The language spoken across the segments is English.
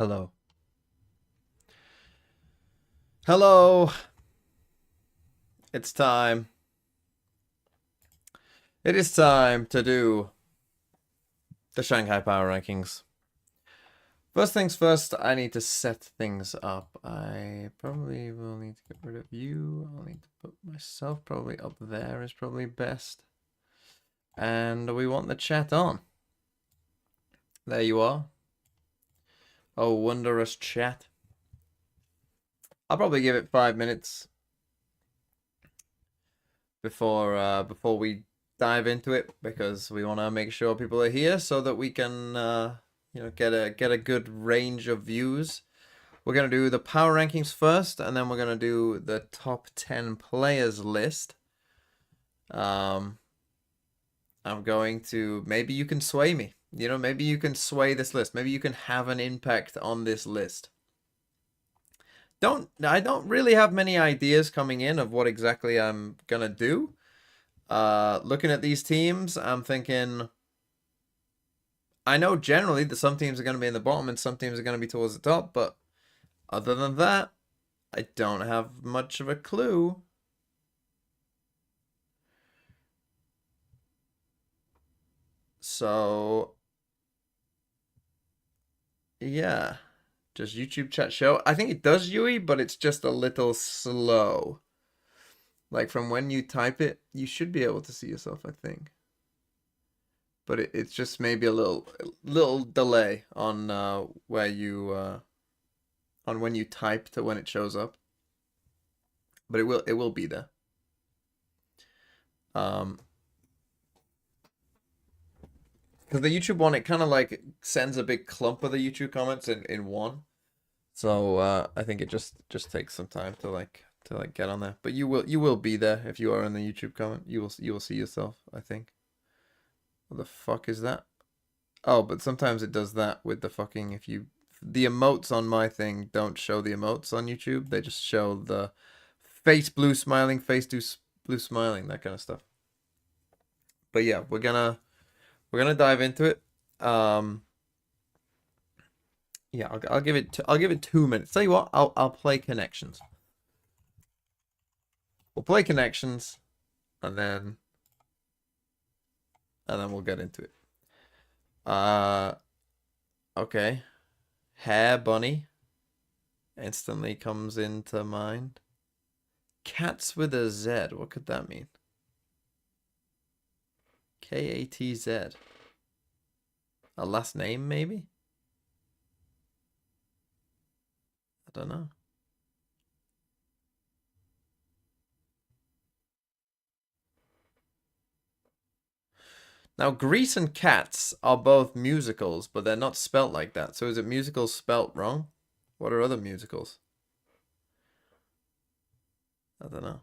Hello. Hello. It's time. It is time to do the Shanghai Power Rankings. First things first, I need to set things up. I probably will need to get rid of you. I'll need to put myself probably up there is probably best. And we want the chat on. There you are. Oh, wondrous chat. I'll probably give it 5 minutes before we dive into it because we want to make sure people are here so that we can get a good range of views. We're gonna do the power rankings first, and then we're gonna do the top 10 players list. I'm going to maybe you can sway me. Maybe you can sway this list. Maybe you can have an impact on this list. I don't really have many ideas coming in of what exactly I'm gonna do. Looking at these teams, I'm thinking I know generally that some teams are going to be in the bottom and some teams are going to be towards the top, but other than that, I don't have much of a clue. So, yeah, just YouTube chat show. I think it does Yui, but it's just a little slow. Like from when you type it, you should be able to see yourself, I think. But it's just maybe a little delay on where you on when you type to when it shows up. But it will be there. Because the YouTube one, it kind of like sends a big clump of the YouTube comments in one. So I think it just takes some time to get on there. But you will be there if you are in the YouTube comment. You will see yourself, I think. What the fuck is that? Oh, but sometimes it does that with the fucking if you the emotes on my thing don't show the emotes on YouTube. They just show the face blue smiling, blue smiling, that kind of stuff. But yeah, we're gonna dive into it. Yeah, I'll give it 2 minutes. Tell you what, I'll play connections. We'll play connections, and then we'll get into it. Okay. Hair bunny instantly comes into mind. Cats with a Z. What could that mean? KATZ. A last name, maybe? I don't know. Now, Grease and Cats are both musicals, but they're not spelt like that. So is it musicals spelt wrong? What are other musicals? I don't know.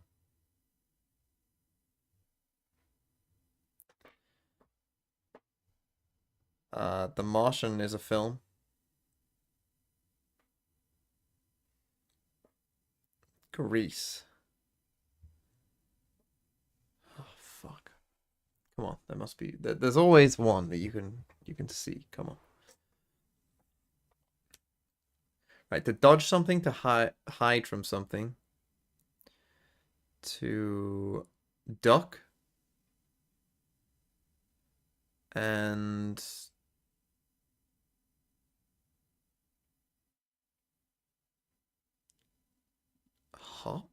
The Martian is a film. Grease. Oh fuck. Come on, there must be. There's always one that you can see. Come on. Right, to dodge something, to hide from something, to duck, and hop.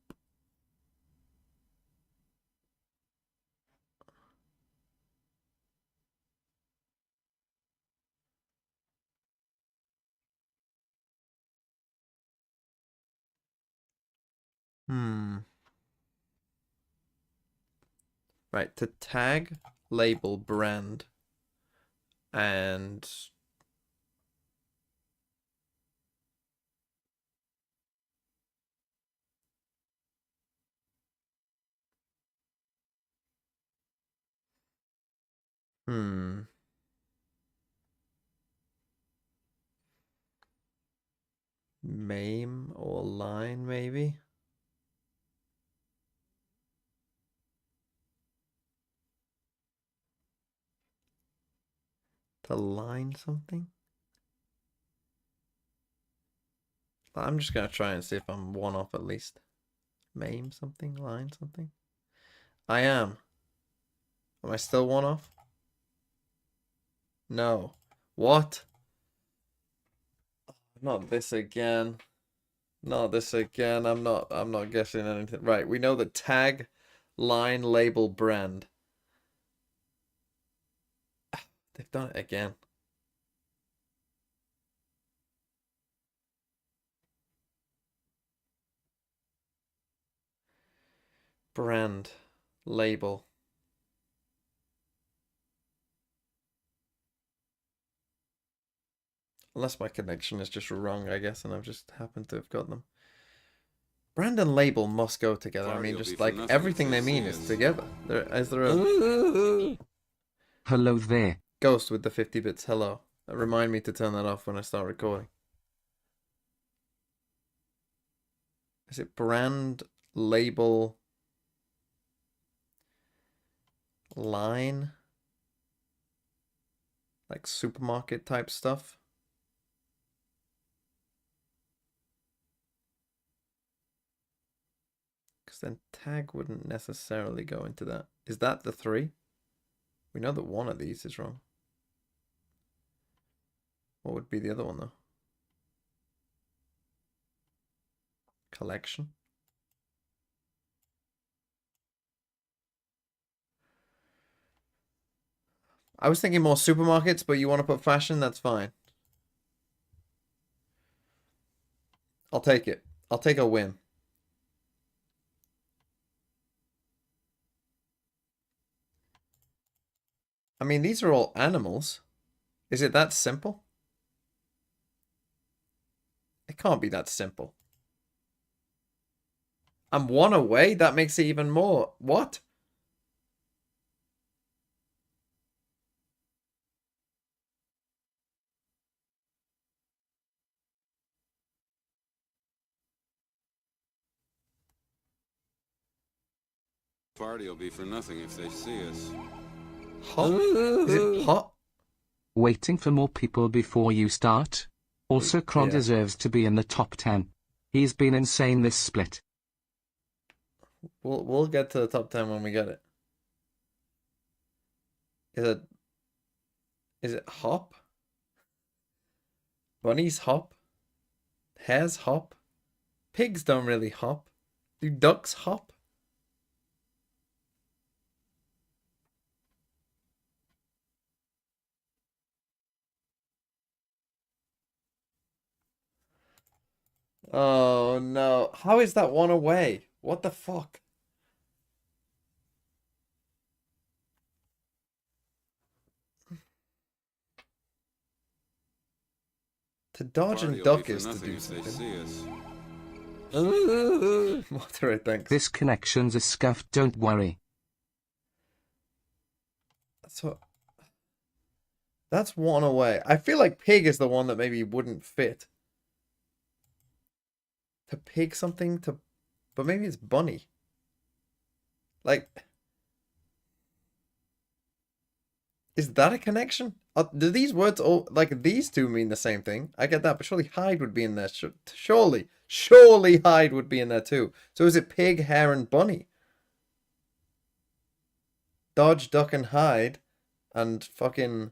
Hmm. Right, to tag, label, brand, and hmm. Maim or line, maybe? To line something? I'm just gonna try and see if I'm one off at least. Maim something, line something. I am. Am I still one off? No. What? Not this again. Not this again. I'm not guessing anything. Right, we know the tag, line, label, brand. They've done it again. Brand, label. Unless my connection is just wrong, I guess, and I've just happened to have got them. Brand and label must go together. I mean, just like everything they mean is together. Is there a Hello there. ghost with the 50 bits? Hello. Remind me to turn that off when I start recording. Is it brand, label, line? Like supermarket type stuff? Because then tag wouldn't necessarily go into that. Is that the 3? We know that one of these is wrong. What would be the other one, though? Collection? I was thinking more supermarkets, but you want to put fashion? That's fine. I'll take it. I'll take a win. I mean, these are all animals. Is it that simple? It can't be that simple. I'm one away? That makes it even more. What? Party will be for nothing if they see us. Hot? Is it hot? Waiting for more people before you start? Also, Kron deserves to be in the top 10. He's been insane this split. We'll get to the top 10 when we get it. Is it hop? Bunnies hop? Hares hop? Pigs don't really hop. Do ducks hop? Oh no. How is that one away? What the fuck? To dodge and duck is to do something. Moderate, thanks. This connection's a scuff, don't worry. That's one away. I feel like pig is the one that maybe wouldn't fit. To pig something to... But maybe it's bunny. Like... Is that a connection? Do these words all... Like, these two mean the same thing. I get that, but surely hide would be in there. Surely. Surely hide would be in there too. So is it pig, hare, and bunny? Dodge, duck, and hide. And fucking...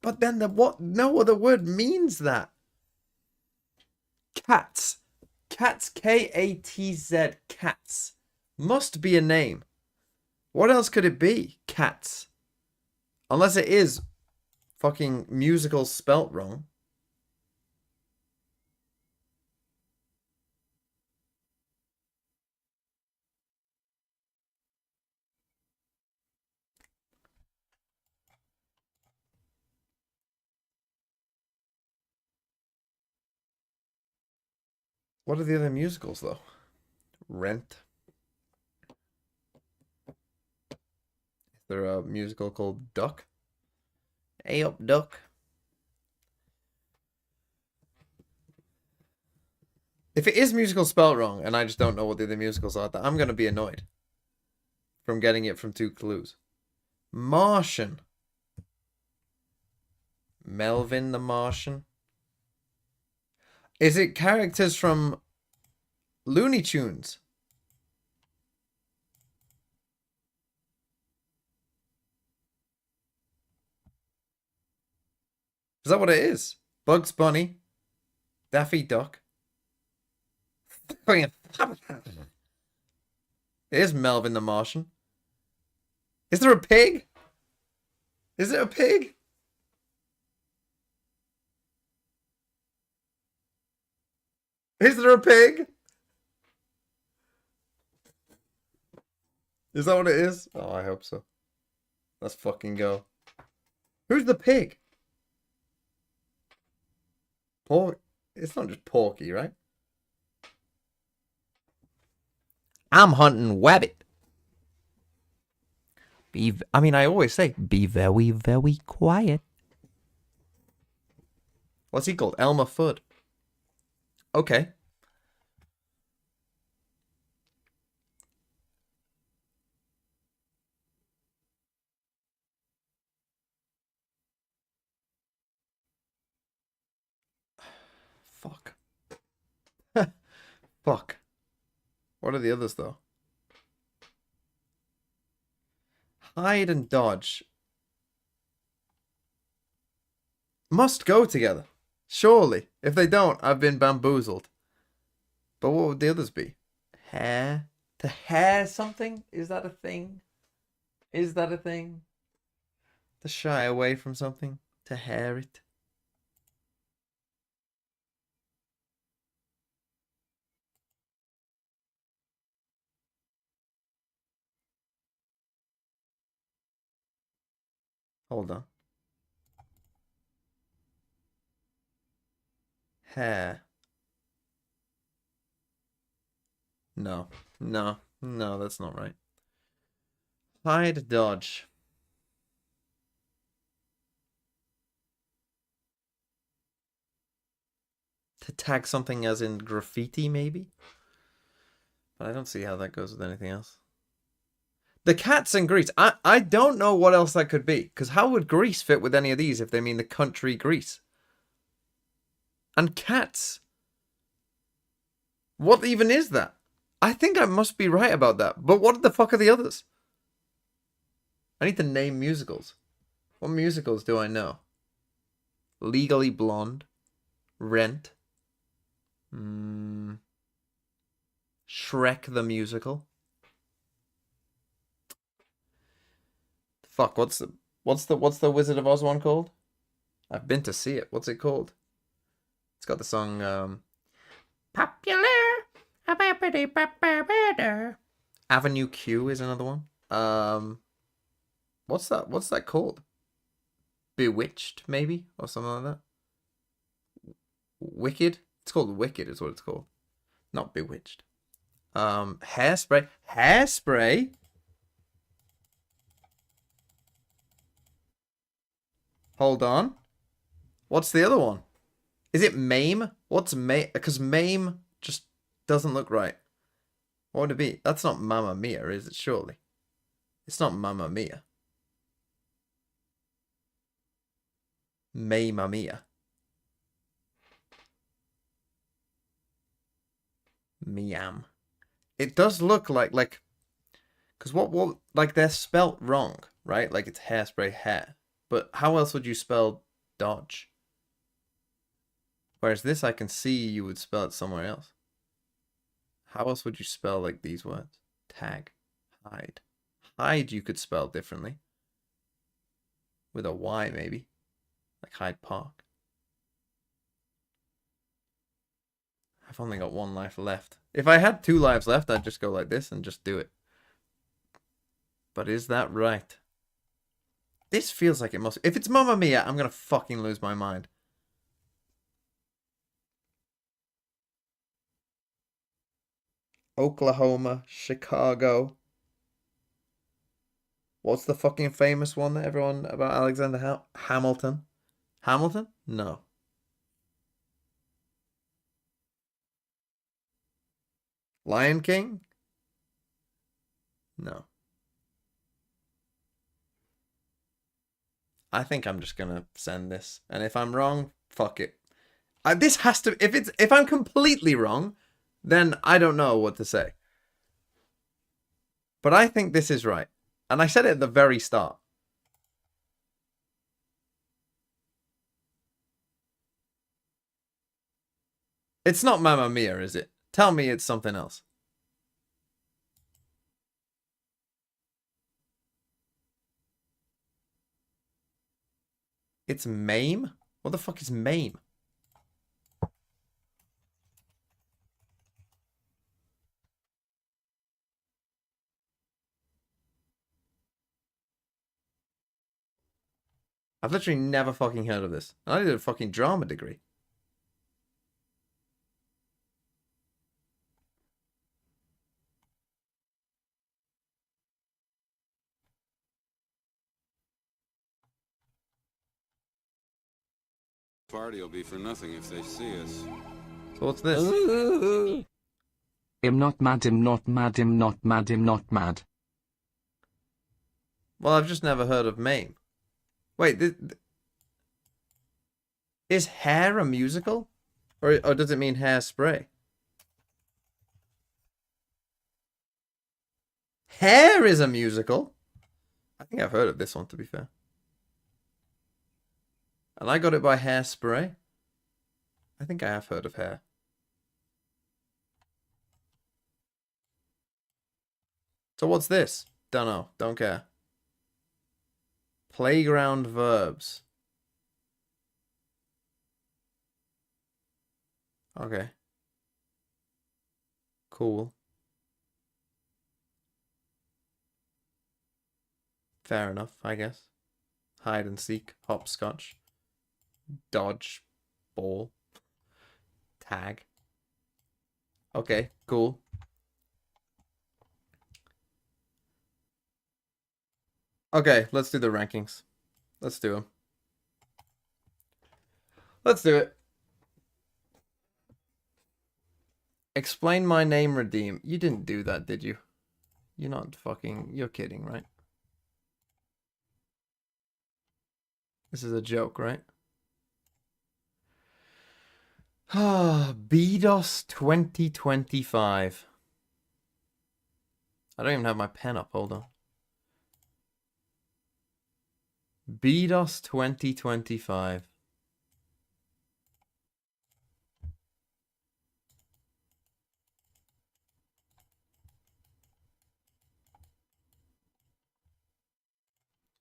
But then the what? No other word means that. Cats. Cats, K-A-T-Z, cats. Must be a name. What else could it be? Cats. Unless it is fucking musical spelt wrong. What are the other musicals, though? Rent. Is there a musical called Duck? Hey up, Duck. If it is musical spelled wrong, and I just don't know what the other musicals are, I'm going to be annoyed from getting it from 2 clues. Martian. Melvin the Martian. Is it characters from Looney Tunes? Is that what it is? Bugs Bunny, Daffy Duck. It is Melvin the Martian. Is there a pig? Is it a pig? Is there a pig? Is that what it is? Oh, I hope so. Let's fucking go. Who's the pig? Pork? It's not just Porky, right? I'm hunting Wabbit. I always say, be very, very quiet. What's he called? Elmer Fudd. Okay. Fuck. Fuck. What are the others, though? Hide and dodge. Must go together. Surely. If they don't, I've been bamboozled. But what would the others be? Hair? To hair something? Is that a thing? Is that a thing? To shy away from something? To hair it? Hold on. Hair. No. No. No, that's not right. Hide, dodge. To tag something as in graffiti, maybe? But I don't see how that goes with anything else. The cats and Greece. I don't know what else that could be. Because how would Greece fit with any of these if they mean the country Greece? And cats. What even is that? I think I must be right about that. But what the fuck are the others? I need to name musicals. What musicals do I know? Legally Blonde. Rent. Shrek the Musical. Fuck, what's the Wizard of Oz one called? I've been to see it. What's it called? It's got the song Popular. Avenue Q is another one. What's that called? Bewitched, maybe? Or something like that. Wicked? It's called Wicked is what it's called. Not Bewitched. Hairspray. Hairspray? Hold on. What's the other one? Is it Mame? What's Mame? Because Mame just doesn't look right. What would it be? That's not Mamma Mia, is it? Surely. It's not Mamma Mia. Mamma Mia. Miam. It does look like because what like they're spelt wrong, right? Like it's hairspray hair. But how else would you spell dodge? Whereas this I can see you would spell it somewhere else. How else would you spell like these words? Tag. Hide. Hide you could spell differently. With a Y maybe. Like Hyde Park. I've only got one life left. If I had 2 lives left, I'd just go like this and just do it. But is that right? This feels like it must. If it's Mamma Mia, I'm gonna fucking lose my mind. Oklahoma, Chicago. What's the fucking famous one that everyone about Alexander Hamilton? Hamilton? No. Lion King? No. I think I'm just gonna send this. And if I'm wrong, fuck it. This has to, if I'm completely wrong, then I don't know what to say. But I think this is right. And I said it at the very start. It's not Mamma Mia, is it? Tell me it's something else. It's MAME? What the fuck is MAME? I've literally never fucking heard of this. I did a fucking drama degree. Party will be for nothing if they see us. So what's this? I'm not mad, I'm not mad, I'm not mad, I'm not mad. Well, I've just never heard of MAME. Wait, is Hair a musical? Or does it mean hairspray? Hair is a musical? I think I've heard of this one, to be fair. And I got it by Hairspray. I think I have heard of Hair. So what's this? Don't know. Don't care. Playground verbs. Okay. Cool. Fair enough, I guess. Hide and seek, hopscotch, dodge, ball, tag. Okay, cool. Okay, let's do the rankings. Let's do them. Let's do it. Explain my name, redeem. You didn't do that, did you? You're not fucking... You're kidding, right? This is a joke, right? Ah, BDOS 2025. I don't even have my pen up. Hold on. BDOS 2025.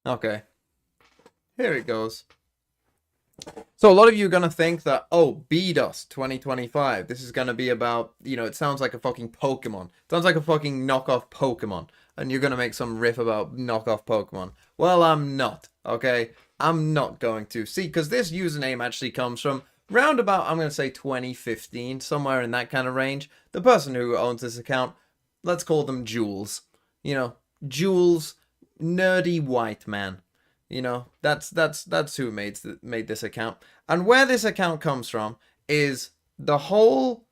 Okay. Here it goes. So a lot of you are going to think that, oh, BDOS 2025, this is going to be about, you know, it sounds like a fucking Pokemon. It sounds like a fucking knockoff Pokemon. And you're going to make some riff about knockoff Pokemon. Well, I'm not, okay? I'm not going to. See, because this username actually comes from round about, I'm going to say 2015, somewhere in that kind of range. The person who owns this account, let's call them Jules. You know, Jules, nerdy white man. You know, that's who made this account. And where this account comes from is the whole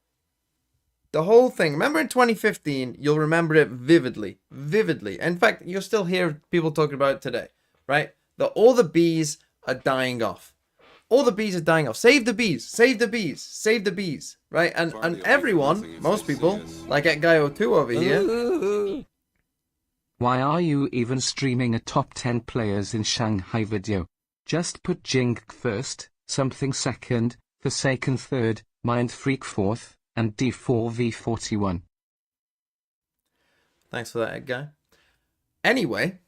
thing. Remember in 2015, you'll remember it vividly. Vividly. In fact, you'll still hear people talking about it today, right? That all the bees are dying off. All the bees are dying off. Save the bees. Save the bees. Save the bees. Right? And everyone, most people, like at Guy02 over here. Why are you even streaming a top 10 players in Shanghai video? Just put Jink first, something second, Forsaken third, Mind Freak fourth, and D4V41. Thanks for that, Ed guy. Anyway,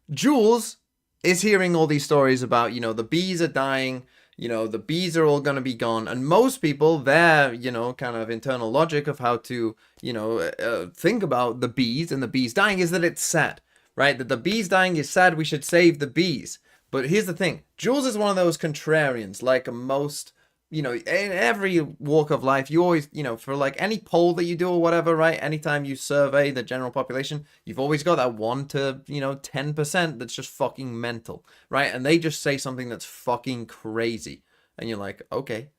Jules is hearing all these stories about, you know, the bees are dying, you know, the bees are all going to be gone. And most people, their, you know, kind of internal logic of how to, you know, think about the bees and the bees dying is that it's sad, right? That the bees dying is sad. We should save the bees. But here's the thing. Jules is one of those contrarians, like most, you know, in every walk of life, you always, you know, for like any poll that you do or whatever, right? Anytime you survey the general population, you've always got that 1 to, you know, 10% that's just fucking mental, right? And they just say something that's fucking crazy. And you're like, okay.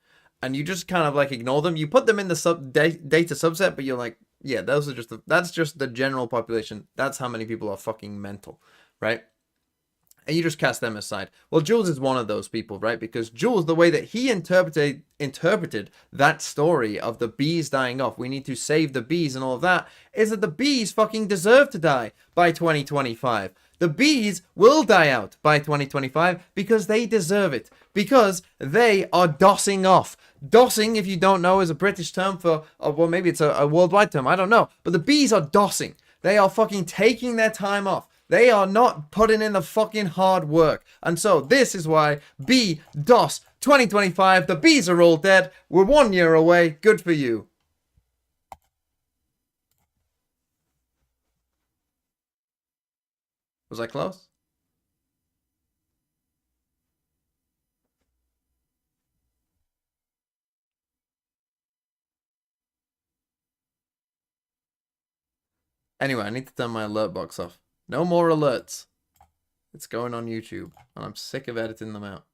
And you just kind of like ignore them. You put them in the data subset, but you're like, yeah, those are that's just the general population. That's how many people are fucking mental, right? and you just cast them aside. Well, Jules is one of those people, right? Because Jules, the way that he interpreted that story of the bees dying off, we need to save the bees and all of that, is that the bees fucking deserve to die by 2025. The bees will die out by 2025 because they deserve it. Because they are dossing off. Dossing, if you don't know, is a British term for, well, maybe it's a worldwide term, I don't know. But the bees are dossing. They are fucking taking their time off. They are not putting in the fucking hard work. And so this is why DOS 2025, the bees are all dead. We're 1 year away. Good for you. Was I close? Anyway, I need to turn my alert box off. No more alerts. It's going on YouTube, and I'm sick of editing them out.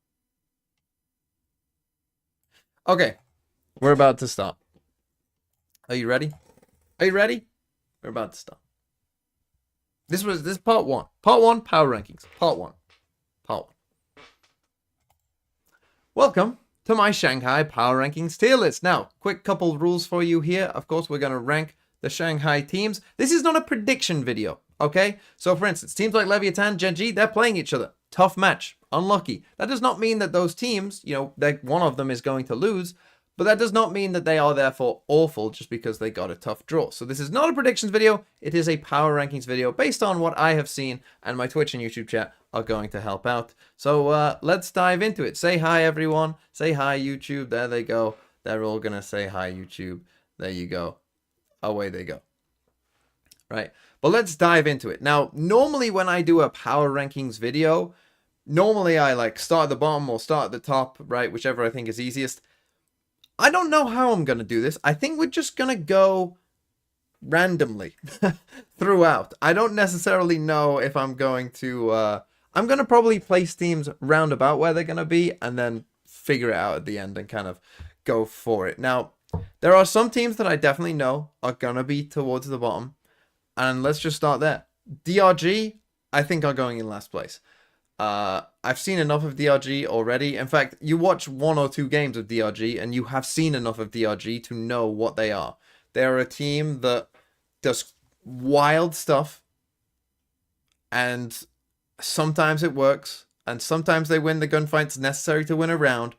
Okay, we're about to start. Are you ready? Are you ready? We're about to start. This is part one. Part one, power rankings. Part one. Part one. Welcome to my Shanghai power rankings tier list. Now, quick couple rules for you here. Of course, we're going to rank the Shanghai teams. This is not a prediction video, okay? So, for instance, teams like Leviathan, Gen.G, they're playing each other. Tough match. Unlucky. That does not mean that those teams, you know, one of them is going to lose, but that does not mean that they are therefore awful just because they got a tough draw. So this is not a predictions video. It is a power rankings video based on what I have seen, and my Twitch and YouTube chat are going to help out. So let's dive into it. Say hi, everyone. Say hi, YouTube. There they go. They're all going to say hi, YouTube. There you go. Away they go. Right. But let's dive into it. Now, normally when I do a power rankings video, normally I like start at the bottom or start at the top, right? Whichever I think is easiest. I don't know how I'm going to do this. I think we're just going to go randomly throughout. I don't necessarily know if I'm going to... I'm going to probably place teams roundabout where they're going to be and then figure it out at the end and kind of go for it. Now, there are some teams that I definitely know are going to be towards the bottom. And let's just start there. DRG, I think are going in last place. I've seen enough of DRG already. In fact, you watch 1 or 2 games of DRG and you have seen enough of DRG to know what they are. They're a team that does wild stuff, and sometimes it works, and sometimes they win the gunfights necessary to win a round,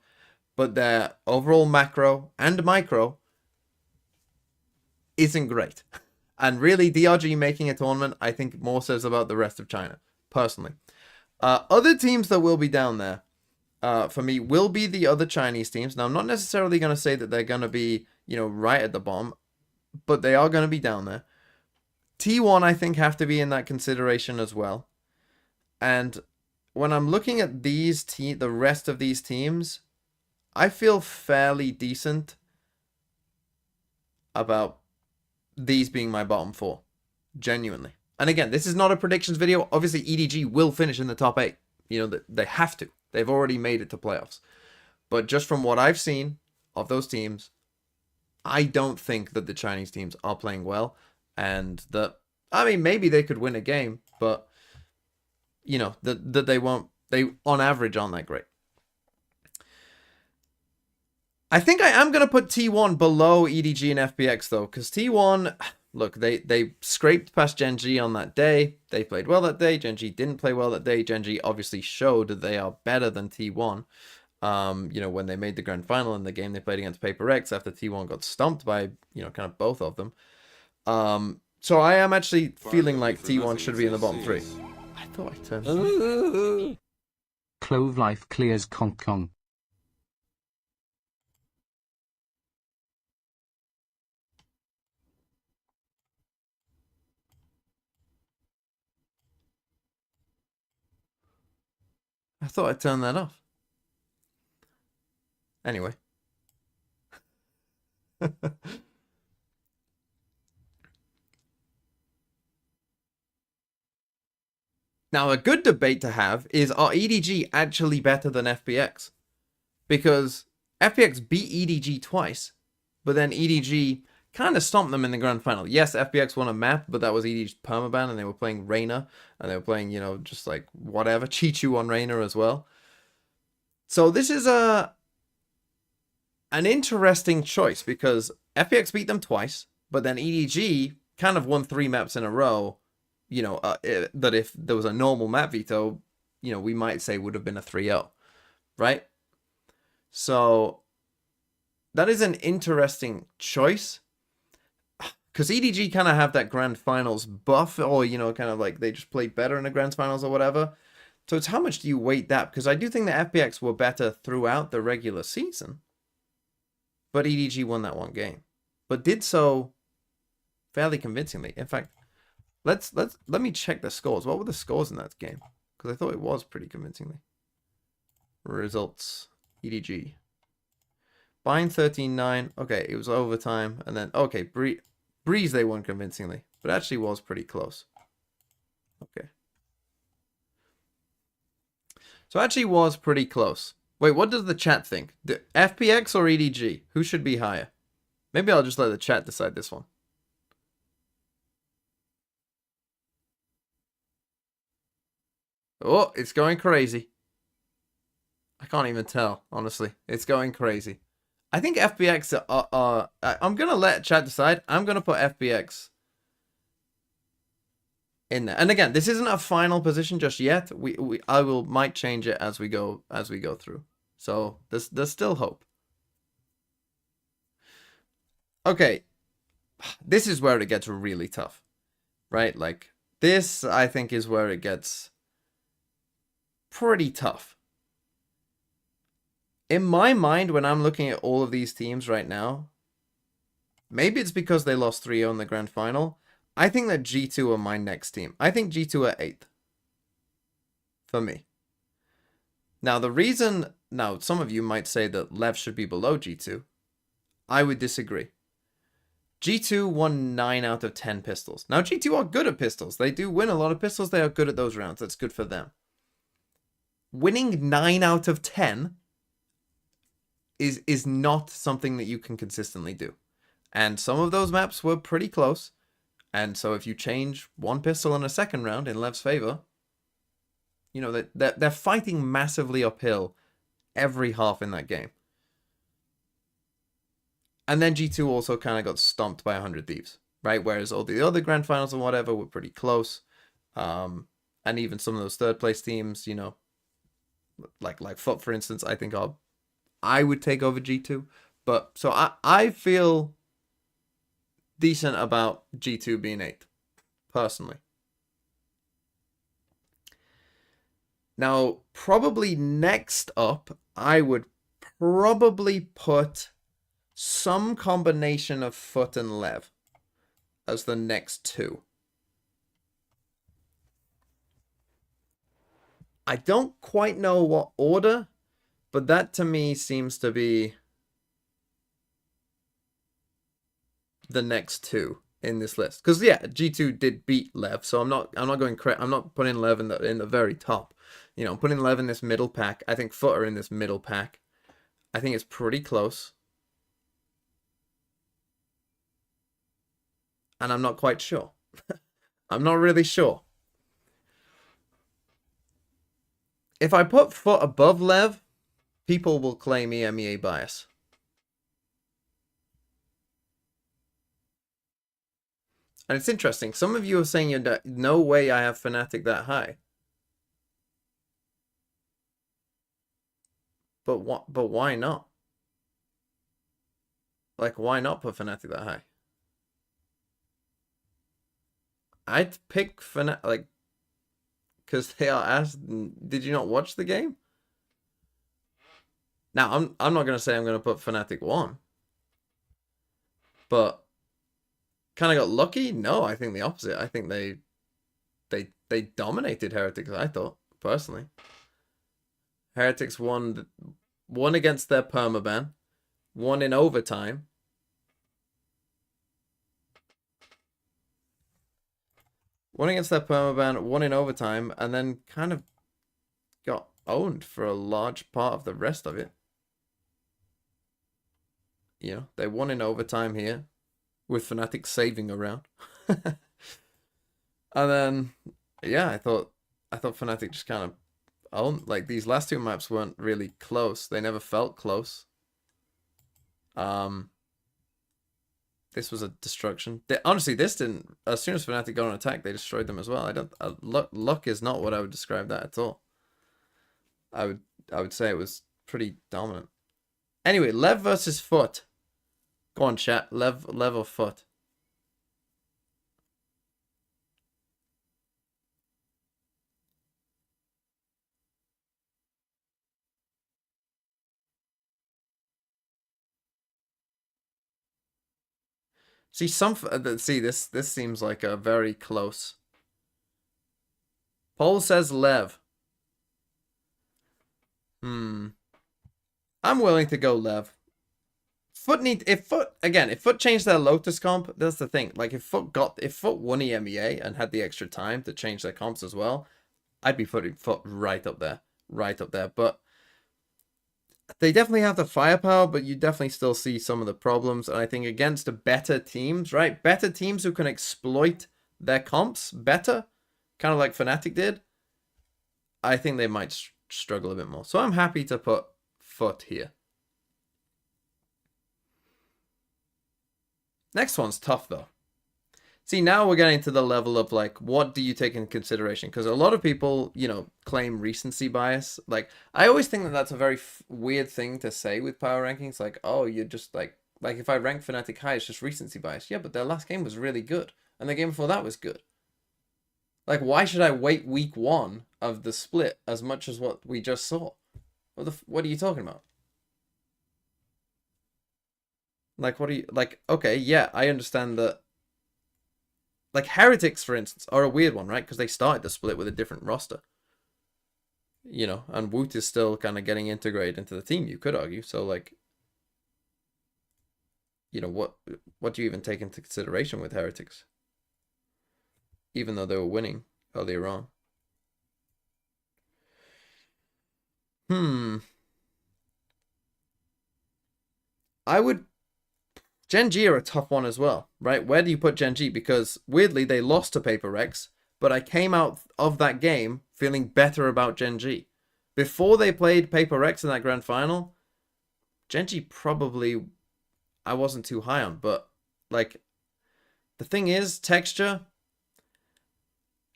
but their overall macro and micro isn't great. And really, DRG making a tournament, I think more says about the rest of China, personally. Other teams that will be down there, for me, will be the other Chinese teams. Now, I'm not necessarily going to say that they're going to be, you know, right at the bottom, but they are going to be down there. T1, I think, have to be in that consideration as well. And when I'm looking at these the rest of these teams, I feel fairly decent about these being my bottom 4. Genuinely. And again, this is not a predictions video. Obviously, EDG will finish in the top 8. You know, they have to. They've already made it to playoffs. But just from what I've seen of those teams, I don't think that the Chinese teams are playing well. And that, I mean, maybe they could win a game, but, you know, that they won't, they on average aren't that great. I think I am going to put T1 below EDG and FPX, though, because T1... Look, they scraped past Gen.G on that day. They played well that day. Gen.G didn't play well that day. Gen.G obviously showed that they are better than T1. You know, when they made the grand final in the game they played against Paper X after T1 got stomped by, you know, kind of both of them. So I am actually feeling like T1 should be in the bottom 3. I thought I turned... Clove Life clears Kong Kong. I thought I turned that off. Anyway. Now, a good debate to have is, are EDG actually better than FPX? Because FPX beat EDG twice, but then EDG kind of stomped them in the grand final. Yes, FBX won a map, but that was EDG's permaban, and they were playing Reina, and they were playing, you know, just like whatever. Chichu on Reina as well. So this is an interesting choice because FBX beat them twice, but then EDG kind of won 3 maps in a row. You know, that if there was a normal map veto, you know, we might say would have been a 3-0, right? So that is an interesting choice because EDG kind of have that grand finals buff, or, you know, kind of like they just play better in the grand finals or whatever. So it's how much do you weight that? Because I do think the FPX were better throughout the regular season, but EDG won that one game, but did so fairly convincingly. In fact, let me check the scores. What were the scores in that game? Because I thought it was pretty convincingly. Results. EDG. Bind 13-9. Okay, it was overtime. And then, okay, Breeze they won convincingly. But actually was pretty close. Okay. So actually was pretty close. Wait, what does the chat think? The FPX or EDG? Who should be higher? Maybe I'll just let the chat decide this one. Oh, it's going crazy. I can't even tell, honestly. It's going crazy. I think FBX I'm going to let chat decide. I'm going to put FBX in there. And again, this isn't a final position just yet. I might change it as we go through. So, there's still hope. Okay. This is where it gets really tough. Right? Like, this I think is where it gets pretty tough. In my mind, when I'm looking at all of these teams right now, maybe it's because they lost 3-0 in the grand final. I think that G2 are my next team. I think G2 are 8th. For me. Now, the reason... Now, some of you might say that Lev should be below G2. I would disagree. G2 won 9 out of 10 pistols. Now, G2 are good at pistols. They do win a lot of pistols. They are good at those rounds. That's good for them. Winning 9 out of 10 is not something that you can consistently do. And some of those maps were pretty close. And so if you change one pistol in a second round in Lev's favor, you know, they're fighting massively uphill every half in that game. And then G2 also kind of got stomped by 100 Thieves, right? Whereas all the other grand finals and whatever were pretty close. And even some of those third place teams, you know, like Foot, for instance, I think I would take over G2. But so I feel decent about G2 being 8th, personally. Now, probably next up, I would probably put some combination of Foot and Lev as the next 2. I don't quite know what order, but that to me seems to be the next 2 in this list. Because yeah, G2 did beat Lev, so I'm not putting Lev in the very top. You know, I'm putting Lev in this middle pack. I think Foot are in this middle pack. I think it's pretty close. And I'm not quite sure. I'm not really sure. If I put Foot above Lev, people will claim EMEA bias. And it's interesting. Some of you are saying no way I have Fnatic that high. But why not? Like, why not put Fnatic that high? I'd pick Fnatic, like, because they are asked, did you not watch the game? Now, I'm not going to say I'm going to put Fnatic 1. But kind of got lucky? No, I think the opposite. I think they dominated Heretics, I thought, personally. Heretics won against their permaban, won in overtime. Won against their permaban, won in overtime, and then kind of got owned for a large part of the rest of it. You know, they won in overtime here with Fnatic saving a round. And then, yeah, I thought Fnatic just kind of owned, like, these last two maps weren't really close. They never felt close. This was a destruction. Honestly, this didn't. As soon as Fnatic got on attack, they destroyed them as well. I don't. Luck is not what I would describe that at all. I would say it was pretty dominant. Anyway, Lev versus Foot. Go on, chat. Lev or Foot? See this seems like a very close. Poll says Lev. I'm willing to go Lev. If Foot changed their Lotus comp, that's the thing. Like if Foot won EMEA and had the extra time to change their comps as well, I'd be putting Foot right up there. But they definitely have the firepower, but you definitely still see some of the problems. And I think against the better teams, right? Better teams who can exploit their comps better, kind of like Fnatic did, I think they might struggle a bit more. So I'm happy to put Foot here. Next one's tough, though. See, now we're getting to the level of, like, what do you take into consideration? Because a lot of people, you know, claim recency bias. Like, I always think that that's a very weird thing to say with power rankings. Like, oh, you're just, like if I rank Fnatic high, it's just recency bias. Yeah, but their last game was really good. And the game before that was good. Like, why should I wait week 1 of the split as much as what we just saw? What are you talking about? Like, what are you... Like, okay, yeah, I understand that... Like, Heretics, for instance, are a weird one, right? Because they started the split with a different roster. You know, and Woot is still kind of getting integrated into the team, you could argue. So, like... You know, what do you even take into consideration with Heretics? Even though they were winning earlier on. I would... Gen G are a tough one as well, right? Where do you put Gen G? Because weirdly, they lost to Paper Rex, but I came out of that game feeling better about Gen G. Before they played Paper Rex in that grand final, Gen G probably I wasn't too high on, but like the thing is, Texture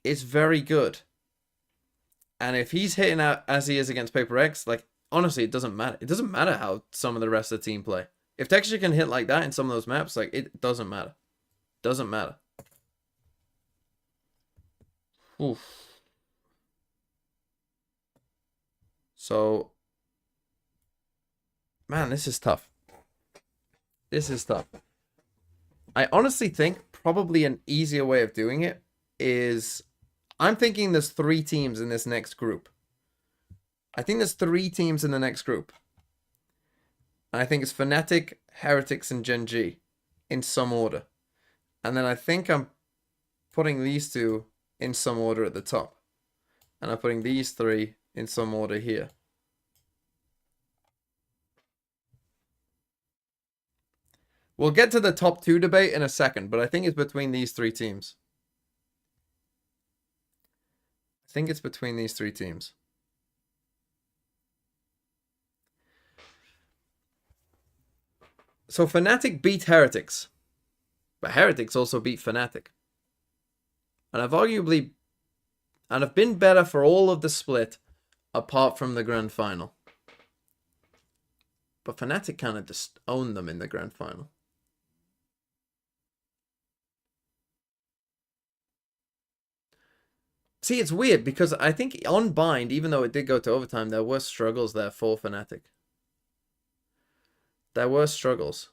is very good. And if he's hitting out as he is against Paper Rex, like honestly, it doesn't matter. It doesn't matter how some of the rest of the team play. If Texture can hit like that in some of those maps, like it doesn't matter. Doesn't matter. Oof. So, man, this is tough. This is tough. I honestly think probably an easier way of doing it is I'm thinking there's 3 teams in this next group. I think there's 3 teams in the next group. And I think it's Fnatic, Heretics, and Gen G in some order. And then I think I'm putting these 2 in some order at the top. And I'm putting these 3 in some order here. We'll get to the top 2 debate in a second, but I think it's between these 3 teams. I think it's between these 3 teams. So Fnatic beat Heretics. But Heretics also beat Fnatic. And I've been better for all of the split apart from the grand final. But Fnatic kind of just owned them in the grand final. See, it's weird because I think on Bind, even though it did go to overtime, there were struggles there for Fnatic. There were struggles.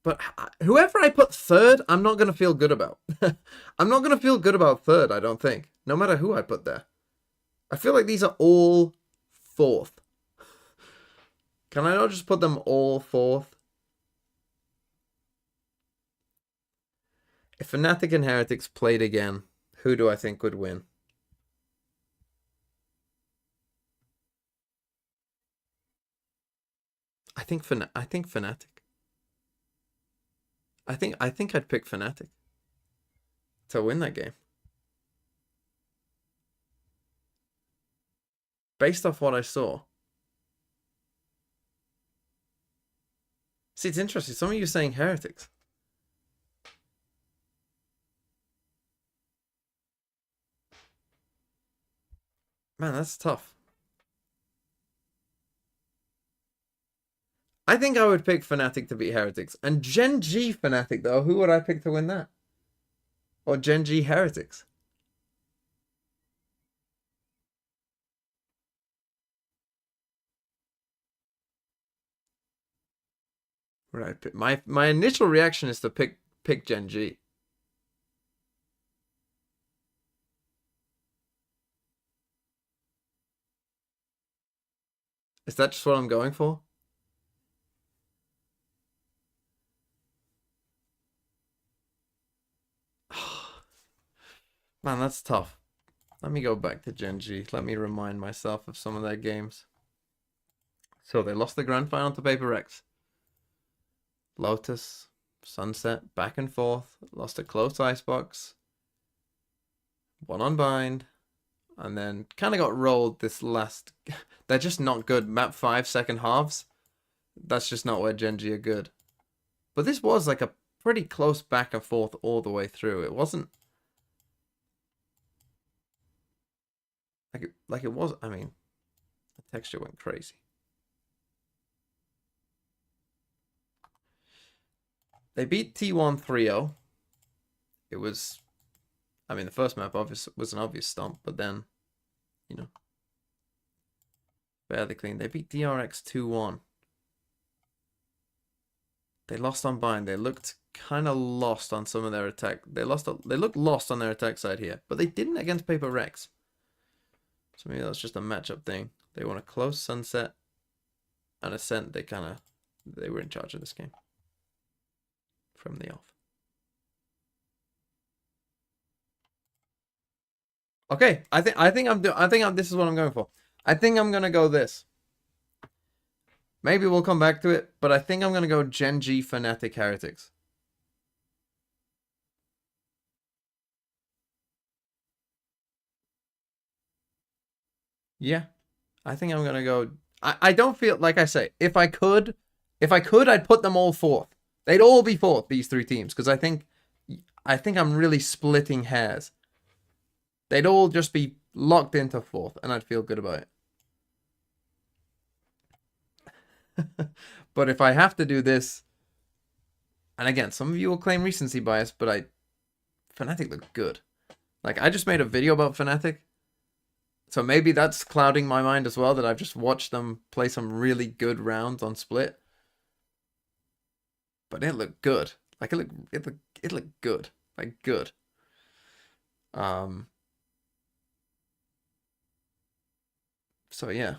But whoever I put third, I'm not going to feel good about. I'm not going to feel good about third, I don't think. No matter who I put there. I feel like these are all fourth. Can I not just put them all fourth? If Fnatic and Heretics played again, who do I think would win? I think Fnatic. I think I'd pick Fnatic to win that game. Based off what I saw. See, it's interesting. Some of you are saying Heretics. Man, that's tough. I think I would pick Fnatic to beat Heretics. And Gen G Fnatic, though, who would I pick to win that? Or Gen G Heretics? Would I pick? My initial reaction is to pick Gen G. Is that just what I'm going for? Man, that's tough. Let me go back to Gen G. Let me remind myself of some of their games. So they lost the grand final to Paper Rex. Lotus, Sunset, back and forth. Lost a close icebox. Won on bind. And then kind of got rolled this last... They're just not good. Map 5 second halves. That's just not where Gen G are good. But this was like a pretty close back and forth all the way through. It wasn't... Like it was... I mean, the texture went crazy. They beat T1 3-0. It was... I mean, the first map was an obvious stomp, but then, you know, fairly clean. They beat DRX 2-1. They lost on bind. They looked kind of lost on some of their attack. They looked lost on their attack side here, but they didn't against Paper Rex. So maybe that's just a matchup thing. They won a close Sunset and Ascent. They were in charge of this game from the off. Okay, this is what I'm going for. I think I'm gonna go this. Maybe we'll come back to it, but I think I'm gonna go Gen G Fnatic Heretics. Yeah, I think I'm gonna go. I don't feel like I say if I could, I'd put them all fourth. They'd all be fourth, these three teams, because I think I'm really splitting hairs. They'd all just be locked into fourth, and I'd feel good about it. But if I have to do this, and again, some of you will claim recency bias, but Fnatic look good. Like, I just made a video about Fnatic, so maybe that's clouding my mind as well, that I've just watched them play some really good rounds on Split. But it looked good. Like, it looked good. Like, good. So yeah,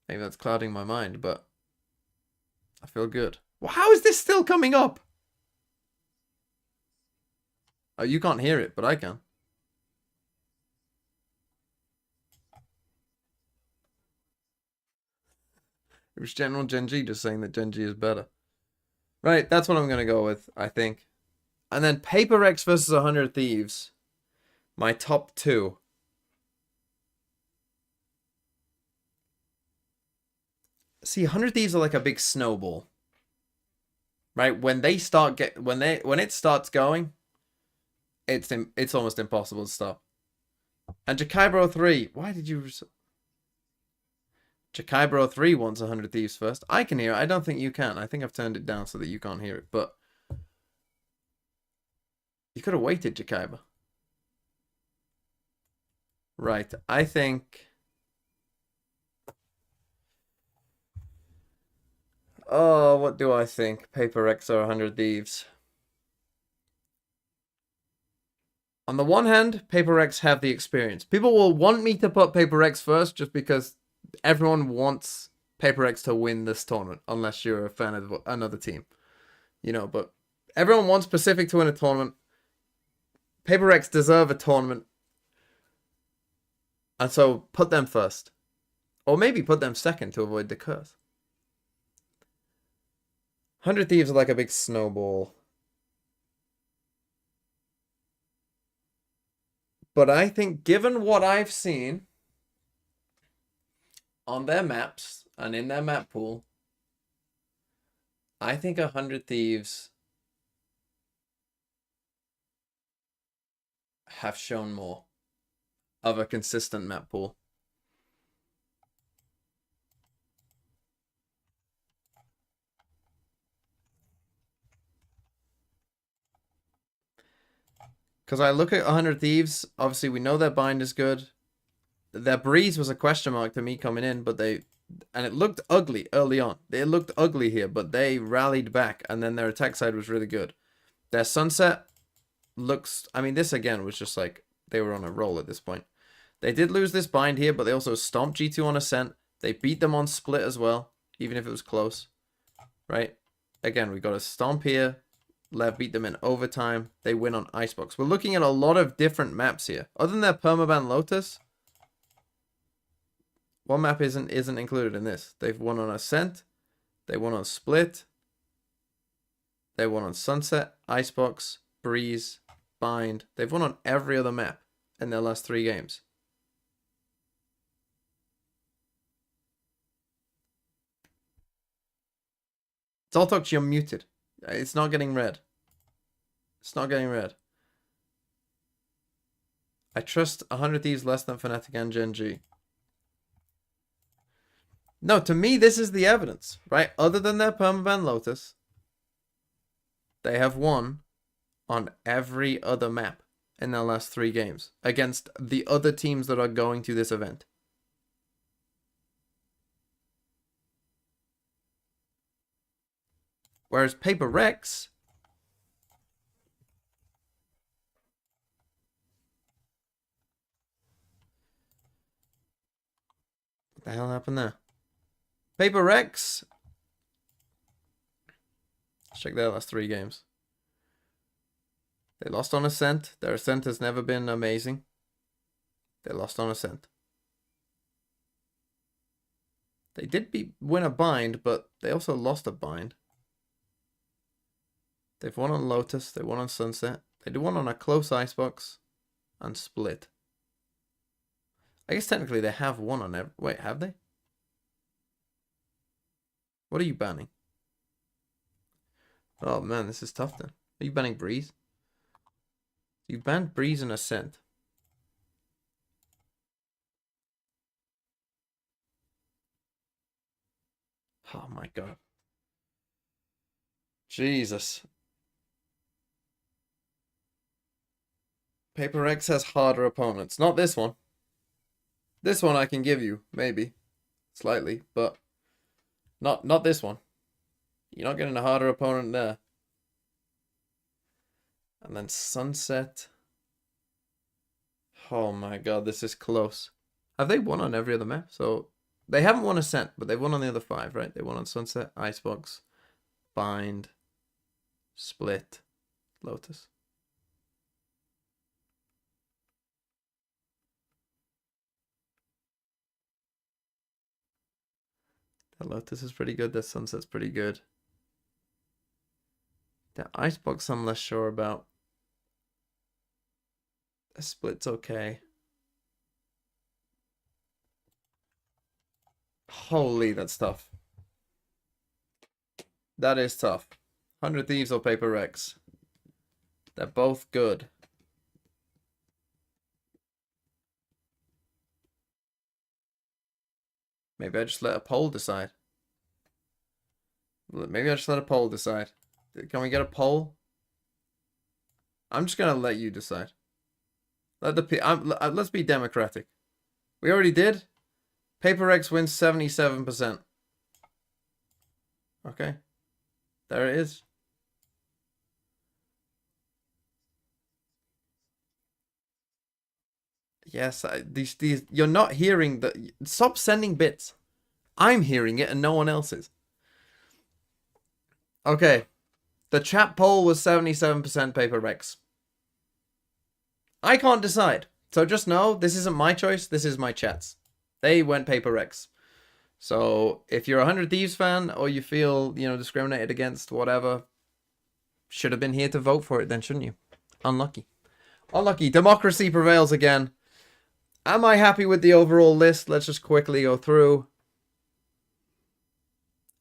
maybe that's clouding my mind, but I feel good. Well, how is this still coming up? Oh, you can't hear it, but I can. It was General Gen G just saying that Gen G is better. Right, that's what I'm going to go with, I think. And then Paper Rex versus 100 Thieves. My top two. See, 100 Thieves are like a big snowball. Right? When it starts going, it's almost impossible to stop. And Jakaibro 3, why did you... Jakaibro 3 wants 100 Thieves first. I can hear it. I don't think you can. I think I've turned it down so that you can't hear it, but... You could have waited, Jakaiba. Right, I think... Oh, what do I think? Paper Rex or 100 Thieves? On the one hand, Paper Rex have the experience. People will want me to put Paper Rex first just because everyone wants Paper Rex to win this tournament, unless you're a fan of another team. You know, but everyone wants Pacific to win a tournament. Paper Rex deserve a tournament. And so put them first. Or maybe put them second to avoid the curse. 100 Thieves are like a big snowball. But I think, given what I've seen on their maps and in their map pool, I think 100 Thieves have shown more of a consistent map pool. Because I look at 100 Thieves, obviously we know their bind is good. Their breeze was a question mark to me coming in, but and it looked ugly early on. It looked ugly here, but they rallied back, and then their attack side was really good. Their sunset looks, I mean, this again was just like, they were on a roll at this point. They did lose this bind here, but they also stomped G2 on Ascent. They beat them on split as well, even if it was close, right? Again, we got a stomp here. Lev beat them in overtime. They win on Icebox. We're looking at a lot of different maps here. Other than their permaban Lotus, one map isn't included in this. They've won on Ascent. They won on Split. They won on Sunset, Icebox, Breeze, Bind. They've won on every other map in their last 3 games. Zoltox, you're muted. It's not getting red. It's not getting red. I trust 100 Thieves less than Fnatic and Gen G. No, to me, this is the evidence, right? Other than their permaban Lotus, they have won on every other map in their last 3 games against the other teams that are going to this event. Whereas Paper Rex, what the hell happened there? Paper Rex, let's check their last 3 games. They lost on Ascent. Their Ascent has never been amazing. They lost on Ascent. They did win a bind, but they also lost a bind. They've won on Lotus. They won on Sunset. They did one on a close Icebox and Split. I guess technically they have won on every... Wait, have they? What are you banning? Oh man, this is tough then. Are you banning Breeze? You banned Breeze and Ascent. Oh my god. Jesus. Paper X has harder opponents. Not this one. This one I can give you, maybe. Slightly, but not this one. You're not getting a harder opponent there. And then Sunset. Oh my god, this is close. Have they won on every other map? So they haven't won Ascent, but they won on the other 5, right? They won on Sunset, Icebox, Bind, Split, Lotus. The Lotus is pretty good. The Sunset's pretty good. The Icebox I'm less sure about. The Split's okay. Holy, that's tough. That is tough. 100 Thieves or Paper Rex. They're both good. Maybe I just let a poll decide. Maybe I just let a poll decide. Can we get a poll? I'm just gonna let you decide. Let's be democratic. We already did. Paper X wins 77%. Okay. There it is. Yes, these you're not hearing the... Stop sending bits. I'm hearing it and no one else is. Okay. The chat poll was 77% Paper Rex. I can't decide. So just know, this isn't my choice. This is my chat's. They went Paper Rex. So if you're a 100 Thieves fan or you feel, discriminated against, whatever, should have been here to vote for it then, shouldn't you? Unlucky. Unlucky. Democracy prevails again. Am I happy with the overall list? Let's just quickly go through.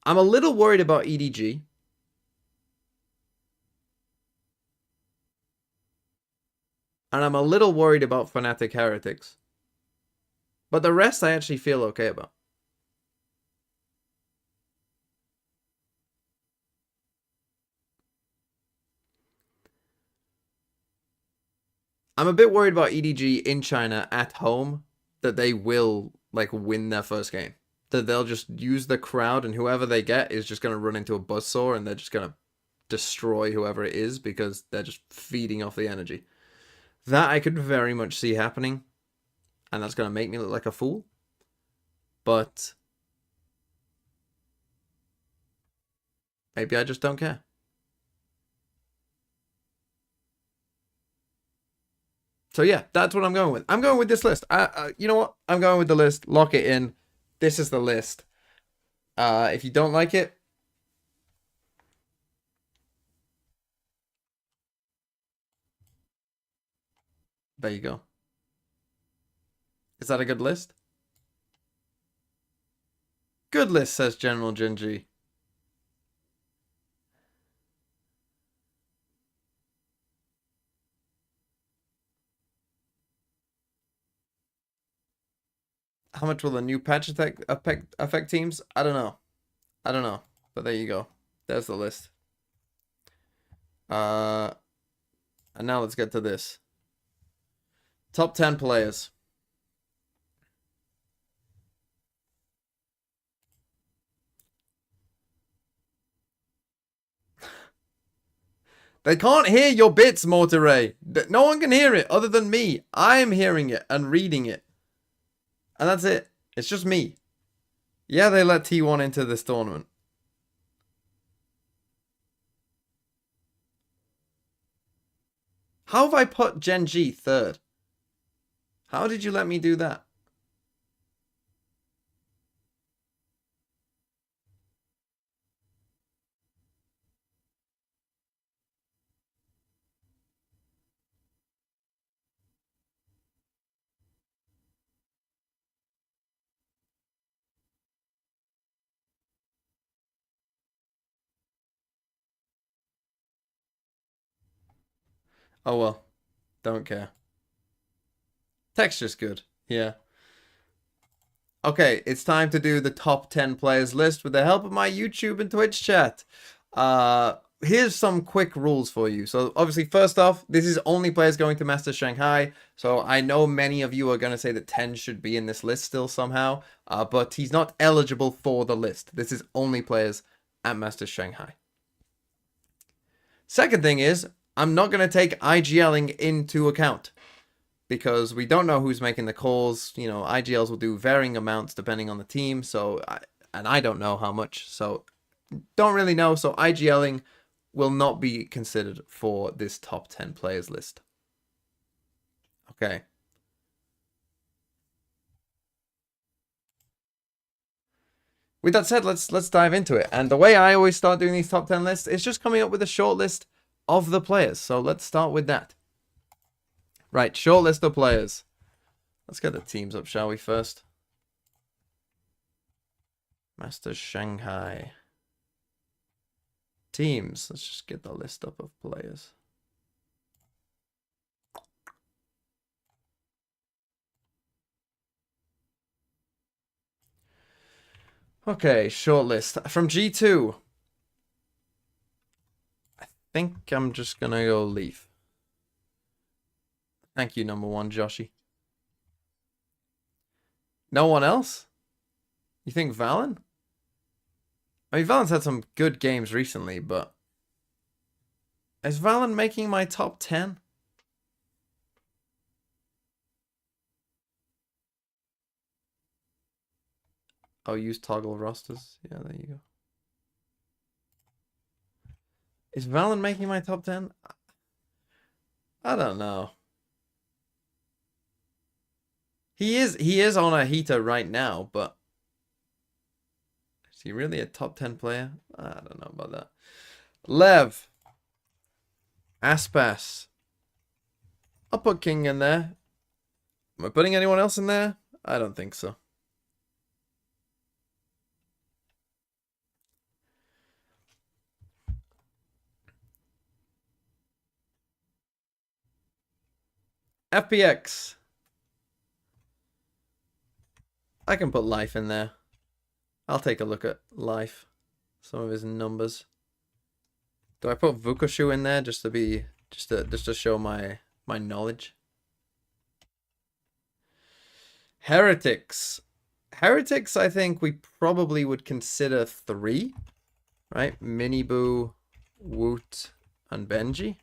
I'm a little worried about EDG. And I'm a little worried about Fanatic Heretics. But the rest I actually feel okay about. I'm a bit worried about EDG in China at home, that they will like win their first game. That they'll just use the crowd and whoever they get is just going to run into a buzzsaw and they're just going to destroy whoever it is because they're just feeding off the energy. That I could very much see happening. And that's going to make me look like a fool. But maybe I just don't care. So yeah, that's what I'm going with. I'm going with this list. You know what? I'm going with the list. Lock it in. This is the list. If you don't like it, there you go. Is that a good list? Good list, says General Genji. How much will the new patch affect teams? I don't know. I don't know. But there you go. There's the list. And now let's get to this. Top 10 players. They can't hear your bits, Mortaray. No one can hear it other than me. I'm hearing it and reading it. And that's it. It's just me. Yeah, they let T1 into this tournament. How have I put Gen G third? How did you let me do that? Oh well. Don't care. Texture's good. Yeah. Okay, it's time to do the top 10 players list with the help of my YouTube and Twitch chat. Here's some quick rules for you. So obviously, first off, this is only players going to Masters Shanghai. So I know many of you are going to say that 10 should be in this list still somehow. But he's not eligible for the list. This is only players at Masters Shanghai. Second thing is, I'm not going to take IGLing into account, because we don't know who's making the calls. You know, IGLs will do varying amounts depending on the team. So, and I don't know how much. So, don't really know. So, IGLing will not be considered for this top 10 players list. Okay. With that said, let's dive into it. And the way I always start doing these top 10 lists is just coming up with a short list of the players. So, let's start with that. Right, short list of players. Let's get the teams up, shall we, first? Masters Shanghai. Teams. Let's just get the list up of players. Okay, short list. From G2. I think I'm just going to go Leaf. Thank you, number one, Joshy. No one else? You think Valen? I mean, Valen's had some good games recently, but is Valen making my top 10? Oh, use toggle rosters. Yeah, there you go. Is Valen making my top 10? I don't know. He is on a heater right now, but is he really a top 10 player? I don't know about that. Lev. Aspas. I'll put king in there. Am I putting anyone else in there? I don't think so. FPX. I can put life in there. I'll take a look at life. Some of his numbers. Do I put Vukushu in there just to show my knowledge? Heretics. Heretics, I think we probably would consider 3. Right? Miniboo, Woot, and Benji.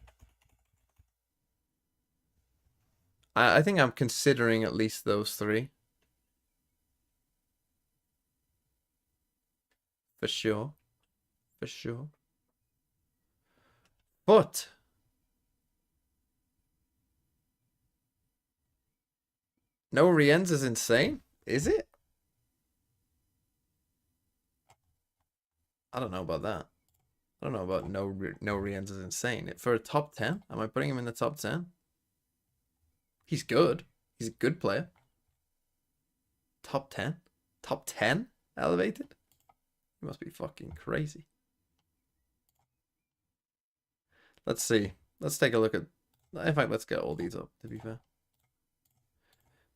I think I'm considering at least those 3. For sure. For sure. But no Rienz is insane? Is it? I don't know about that. I don't know about no Rienz is insane. For a top 10? Am I putting him in the top 10? He's good. He's a good player. Top 10? Top 10 elevated? He must be fucking crazy. Let's see. Let's take a look at... In fact, let's get all these up, to be fair.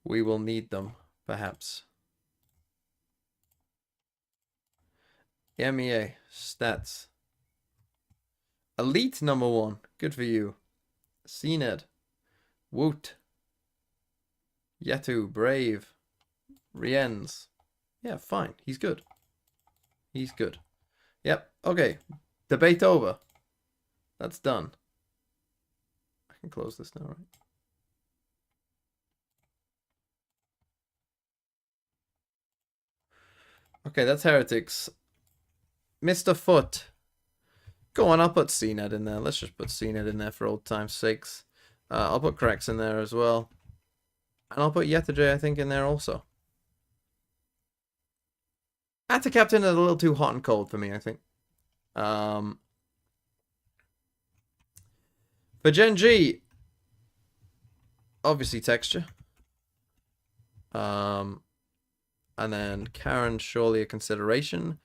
We will need them, perhaps. MEA. Stats. Elite number 1. Good for you. CNED. Woot. Yetu. Brave. Rienz. Yeah, fine. He's good. He's good. Yep. Okay. Debate over. That's done. I can close this now, right? Okay, that's Heretics. Mr. Foot. Go on, I'll put CNED in there. Let's just put CNED in there for old time's sakes. I'll put Cracks in there as well. And I'll put Yetajay, I think, in there also. Atta Captain is a little too hot and cold for me, I think. For Gen G, obviously Texture. And then Karen, surely a consideration.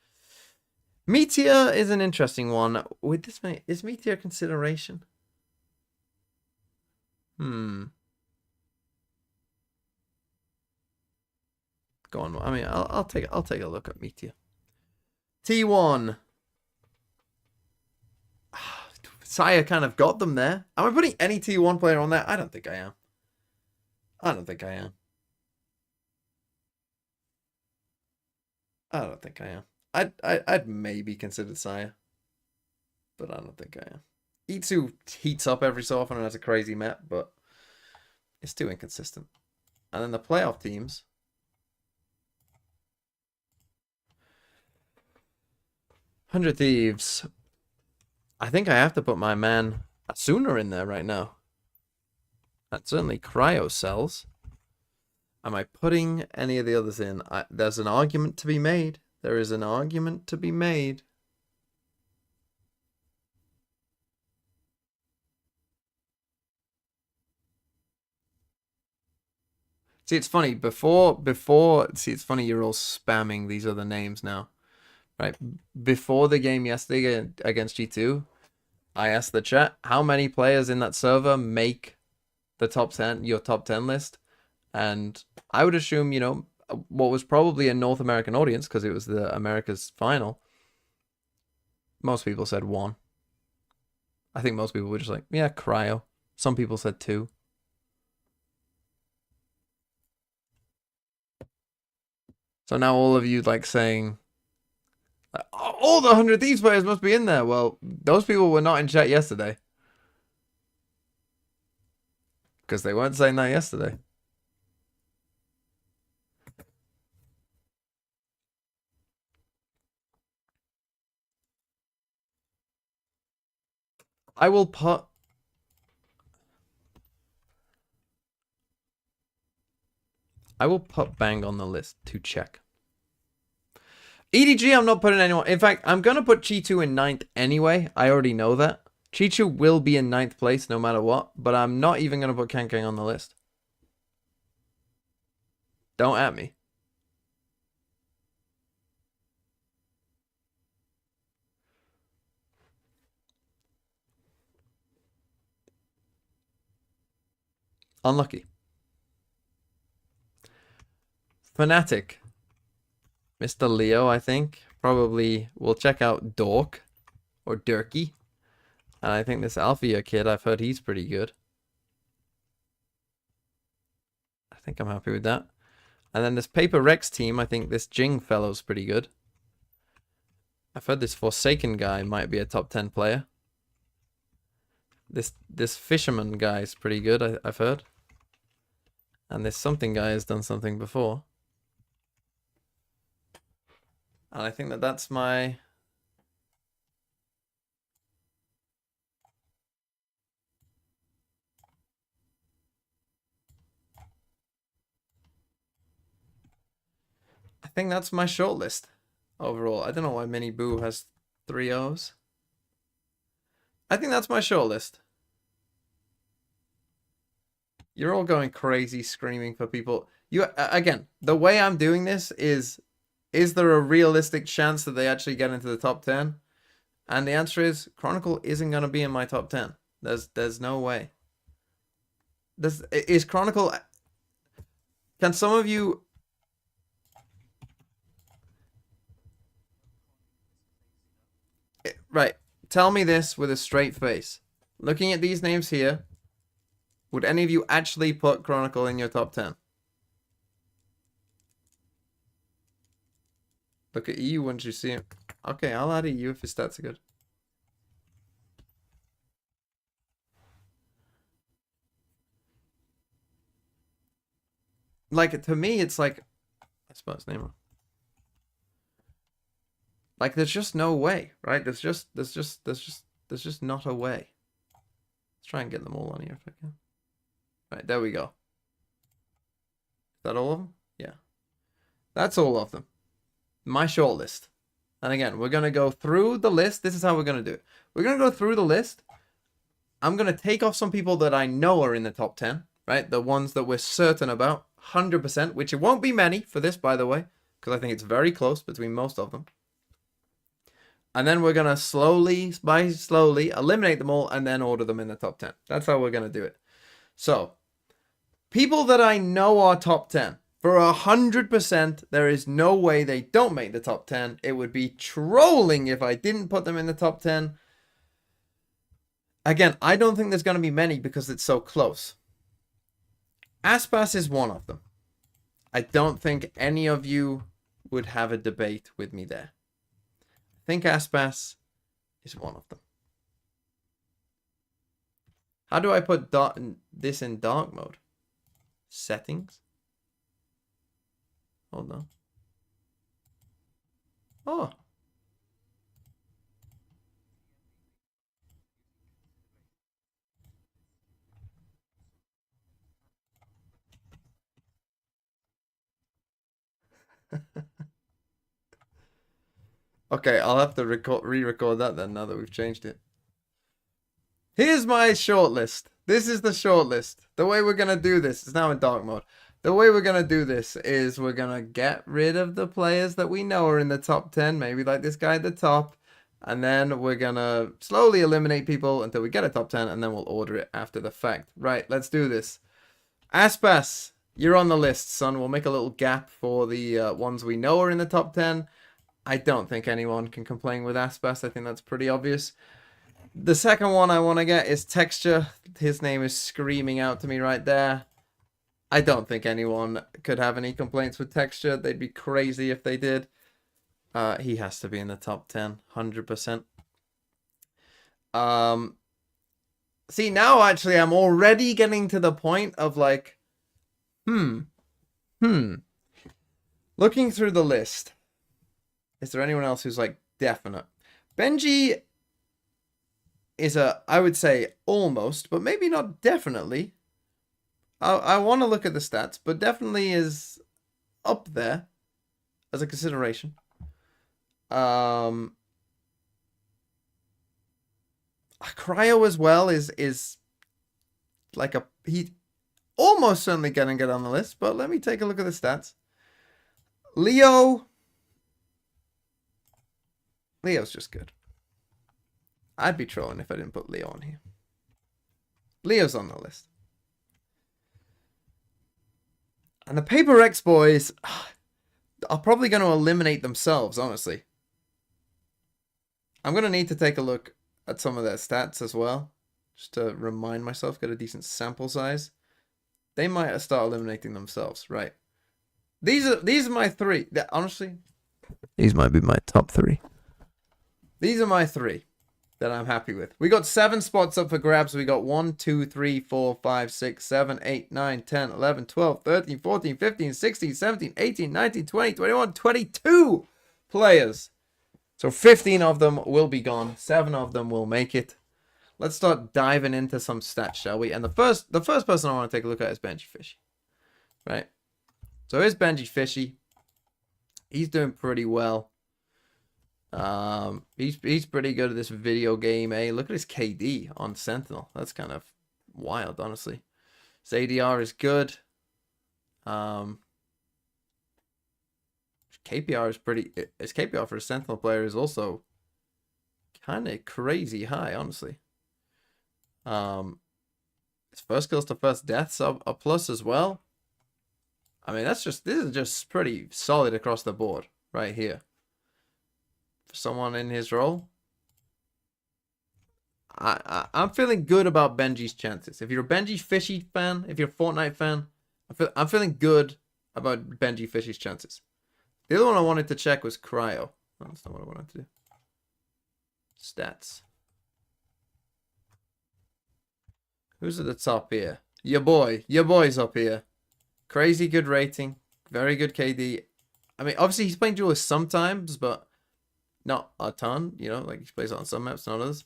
Meteor is an interesting one. With this many, is Meteor a consideration? Go on. I mean, I'll take a look at Meteor. T1. Saya kind of got them there. Am I putting any T1 player on there? I don't think I am. I don't think I am. I don't think I am. I'd maybe consider Saya, but I don't think I am. Itsu heats up every so often and has a crazy map, but it's too inconsistent. And then the playoff teams. Hundred Thieves. I think I have to put my man Asuna in there right now. And certainly Cryo Cells. Am I putting any of the others in? There's an argument to be made. There is an argument to be made. See, it's funny. Before, see, it's funny you're all spamming these other names now. Right? Before the game yesterday against G2, I asked the chat, how many players in that server make the top 10, your top 10 list? And I would assume, you know, what was probably a North American audience, because it was the America's final, most people said 1. I think most people were just like, yeah, Cryo. Some people said 2. So now all of you like saying, all the 100 Thieves players must be in there. Well, those people were not in chat yesterday. Because they weren't saying that yesterday. I will put... Bang on the list to check. EDG, I'm not putting anyone. In fact, I'm going to put G2 in 9th anyway. I already know that. Chichu will be in 9th place no matter what, but I'm not even going to put Kankang on the list. Don't at me. Unlucky. Fnatic. Mr. Leo, I think. Probably will check out Dork or Durkey. And I think this Althea kid, I've heard he's pretty good. I think I'm happy with that. And then this Paper Rex team, I think this Jing fellow's pretty good. I've heard this Forsaken guy might be a top 10 player. This Fisherman guy is pretty good, I've heard. And this Something guy has done something before. And I think that's my... I think that's my shortlist overall. I don't know why Mini Boo has 3 O's. I think that's my shortlist. You're all going crazy screaming for people. You again, the way I'm doing this is there a realistic chance that they actually get into the top 10? And the answer is Chronicle isn't going to be in my top 10. There's no way. Is Chronicle... Can some of you... Right. Tell me this with a straight face. Looking at these names here, would any of you actually put Chronicle in your top 10? Look at EU once you see him. Okay, I'll add EU if his stats are good. Like, to me, it's like... I spelled his name wrong. Like, there's just no way, right? There's just not a way. Let's try and get them all on here if I can. Right, there we go. Is that all of them? Yeah. That's all of them. My short list. And again, we're going to go through the list. This is how we're going to do it. We're going to go through the list. I'm going to take off some people that I know are in the top 10, right? The ones that we're certain about, 100%, which it won't be many for this, by the way, because I think it's very close between most of them. And then we're going to slowly eliminate them all and then order them in the top 10. That's how we're going to do it. So, people that I know are top 10. For 100%, there is no way they don't make the top 10. It would be trolling if I didn't put them in the top 10. Again, I don't think there's going to be many because it's so close. Aspas is one of them. I don't think any of you would have a debate with me there. I think Aspas is one of them. How do I put this in dark mode? Settings. Hold on. Oh. Okay, I'll have to re-record that then now that we've changed it. Here's my shortlist. This is the shortlist. The way we're going to do this is now in dark mode. The way we're going to do this is we're going to get rid of the players that we know are in the top 10. Maybe like this guy at the top. And then we're going to slowly eliminate people until we get a top 10. And then we'll order it after the fact. Right, let's do this. Aspas, you're on the list, son. We'll make a little gap for the ones we know are in the top 10. I don't think anyone can complain with Aspas. I think that's pretty obvious. The second one I want to get is Texture. His name is screaming out to me right there. I don't think anyone could have any complaints with Texture. They'd be crazy if they did. He has to be in the top 10, 100%. See, now actually I'm already getting to the point of like, looking through the list. Is there anyone else who's like definite? Benji is I would say almost, but maybe not definitely. I want to look at the stats, but definitely is up there as a consideration. Cryo as well is like he almost certainly gonna get on the list, but let me take a look at the stats. Leo's just good. I'd be trolling if I didn't put Leo on here. Leo's on the list. And the Paper X boys are probably going to eliminate themselves, honestly. I'm going to need to take a look at some of their stats as well, just to remind myself, get a decent sample size. They might start eliminating themselves, right? These are my three. Honestly, these might be my top three. These are my three that I'm happy with. We got 7 spots up for grabs. We got 1, 2, 3, 4, 5, 6, 7, 8, 9, 10, 11, 12, 13, 14, 15, 16, 17, 18, 19, 20, 21, 22 players. So 15 of them will be gone. 7 of them will make it. Let's start diving into some stats, shall we? And the first person I want to take a look at is Benji Fishy. Right? So here's Benji Fishy. He's doing pretty well. He's pretty good at this video game, eh? Look at his KD on Sentinel. That's kind of wild, honestly. His ADR is good. KPR is pretty. His KPR for a Sentinel player is also kind of crazy high, honestly. His first kills to first deaths are a plus as well. I mean, this is just pretty solid across the board right here. For someone in his role, I'm feeling good about Benji's chances. If you're a Benji Fishy fan, if you're a Fortnite fan, I'm feeling good about Benji Fishy's chances. The other one I wanted to check was Cryo. Oh, that's not what I wanted to do. Stats. Who's at the top here? Your boy's up here. Crazy good rating, very good KD. I mean, obviously he's playing duelist sometimes, but not a ton. You know, like he plays on some maps, not others.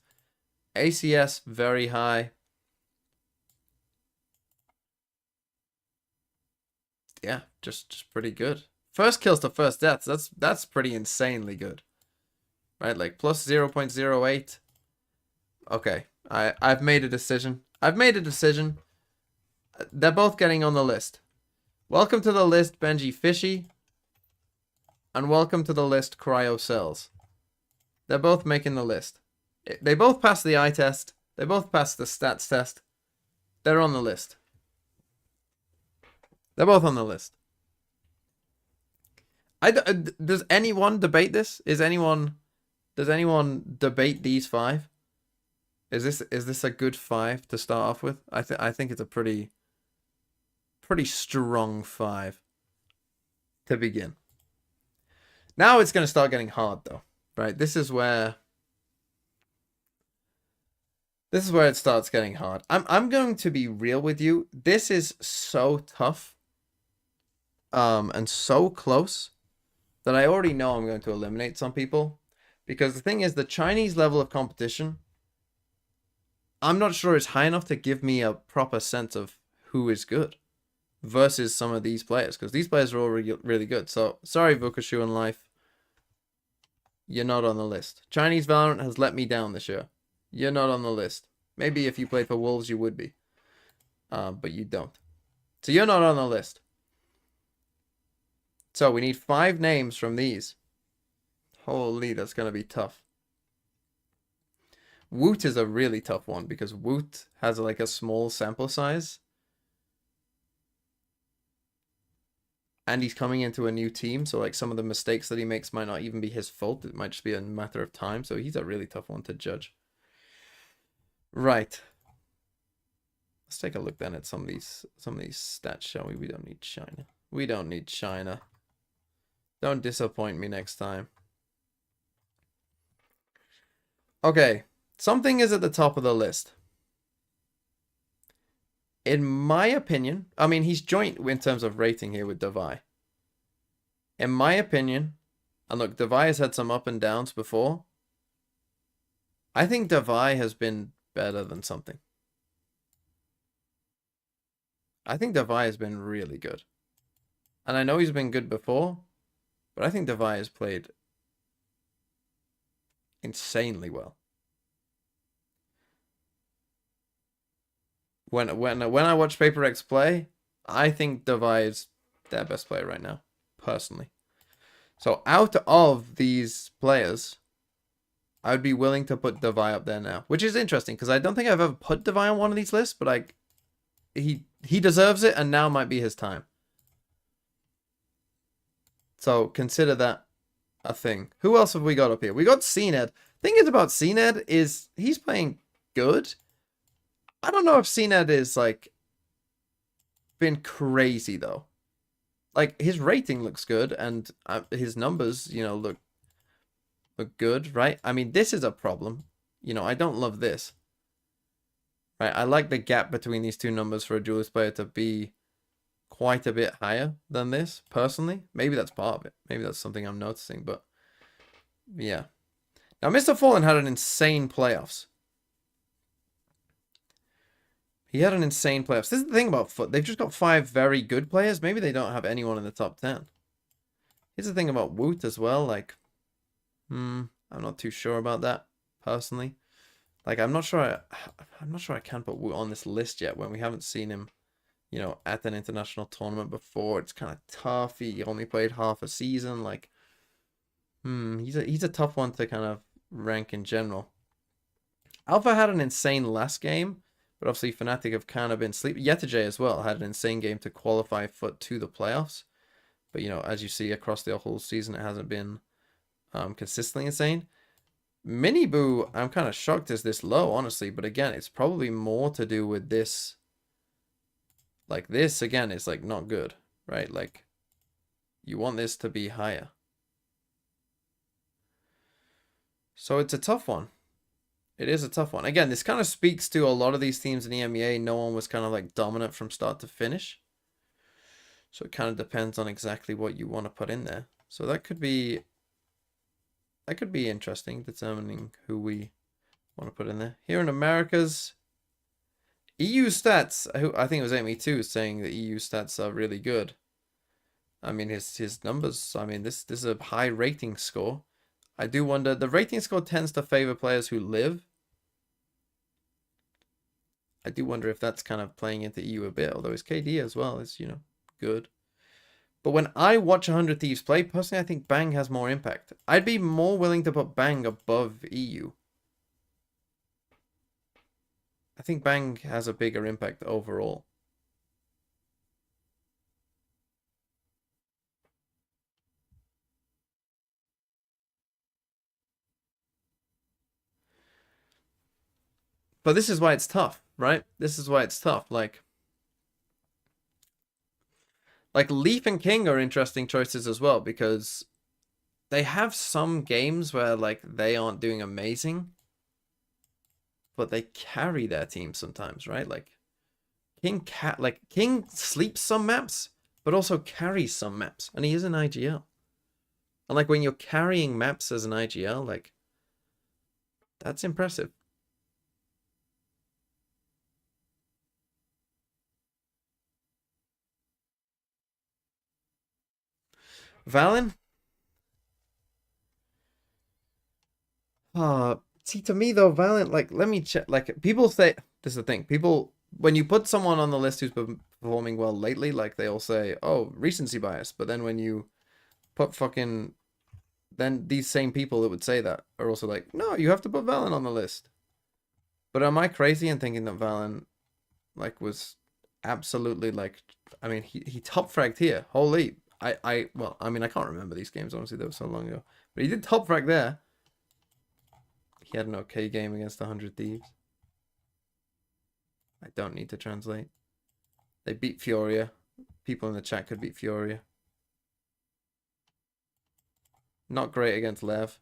ACS very high. Yeah, just pretty good. First kills to first deaths. That's pretty insanely good, right? Like plus 0.08. Okay, I've made a decision. They're both getting on the list. Welcome to the list, Benji Fishy. And welcome to the list, Cryo Cells. They're both making the list. They both passed the eye test. They both passed the stats test. They're on the list. They're both on the list. Does anyone debate this? Does anyone debate these 5? Is this a good 5 to start off with? I think it's a pretty strong 5 to begin. Now it's going to start getting hard though, right? This is where it starts getting hard. I'm going to be real with you. This is so tough and so close that I already know I'm going to eliminate some people, because the thing is, the Chinese level of competition, I'm not sure it's high enough to give me a proper sense of who is good versus some of these players, because these players are all really good. So sorry, Vukushu and Life, you're not on the list. Chinese Valorant has let me down this year. You're not on the list. Maybe if you played for Wolves you would be, but you don't. So you're not on the list. So we need 5 names from these. Holy, that's going to be tough. Woot is a really tough one because Woot has like a small sample size. And he's coming into a new team, so like some of the mistakes that he makes might not even be his fault. It might just be a matter of time. So he's a really tough one to judge. Right. Let's take a look then at some of these stats, shall we? We don't need China. We don't need China. Don't disappoint me next time. Okay. Something is at the top of the list. In my opinion, I mean, he's joint in terms of rating here with Davai. In my opinion, and look, Davai has had some up and downs before. I think Davai has been better than something. I think Davai has been really good. And I know he's been good before, but I think Davai has played insanely well. when I watch Paper X play, I think Devi is their best player right now, personally. So out of these players, I would be willing to put Devi up there now, which is interesting because I don't think I've ever put Devi on one of these lists, but he deserves it, and now might be his time. So consider that a thing. Who else have we got up here? We got CNED. Thing is about CNED is he's playing good. I don't know if CNED is like been crazy though. Like his rating looks good and his numbers, you know, look good, right? I mean, this is a problem. You know, I don't love this. Right? I like the gap between these two numbers for a duelist player to be quite a bit higher than this, personally. Maybe that's part of it. Maybe that's something I'm noticing, but yeah. Now, Mr. Fallen had an insane playoffs. He had an insane playoffs. This is the thing about Foot. They've just got 5 very good players. Maybe they don't have anyone in the top 10. Here's the thing about Woot as well. Like, I'm not too sure about that, personally. Like, I'm not sure I can put Woot on this list yet when we haven't seen him, you know, at an international tournament before. It's kind of tough. He only played half a season. Like, he's a tough one to kind of rank in general. Alpha had an insane last game. But obviously, Fnatic have kind of been sleeping. Yetajay as well had an insane game to qualify Foot to the playoffs. But, you know, as you see across the whole season, it hasn't been consistently insane. Miniboo, I'm kind of shocked is this low, honestly. But again, it's probably more to do with this. Like, this, again, is, like, not good, right? Like, you want this to be higher. So it's a tough one. It is a tough one. Again, this kind of speaks to a lot of these teams in the EMEA. No one was kind of like dominant from start to finish. So it kind of depends on exactly what you want to put in there. So that could be interesting, determining who we want to put in there. Here in Americas, EU stats, I think it was Amy too, saying that EU stats are really good. I mean, his numbers, I mean, this is a high rating score. I do wonder, the rating score tends to favor players who live. I do wonder if that's kind of playing into EU a bit, although his KD as well is, you know, good. But when I watch 100 Thieves play, personally, I think Bang has more impact. I'd be more willing to put Bang above EU. I think Bang has a bigger impact overall. But this is why it's tough, right? This is why it's tough. Like Leaf and King are interesting choices as well, because they have some games where like they aren't doing amazing, but they carry their team sometimes, right? Like King sleeps some maps, but also carries some maps, and he is an IGL. And like when you're carrying maps as an IGL, like that's impressive. Valen? See, to me though, Valiant, like, let me check. Like, people say, this is the thing. People, when you put someone on the list who's been performing well lately, like, they all say, oh, recency bias. But then when you put fucking, then these same people that would say that are also like, no, you have to put Valen on the list. But am I crazy in thinking that Valen, like, was absolutely, like, I mean, he top fragged here. Holy, well, I mean, I can't remember these games, honestly, they were so long ago. But he did top frag there. He had an okay game against 100 Thieves. I don't need to translate. They beat Furia. People in the chat could beat Furia. Not great against Lev.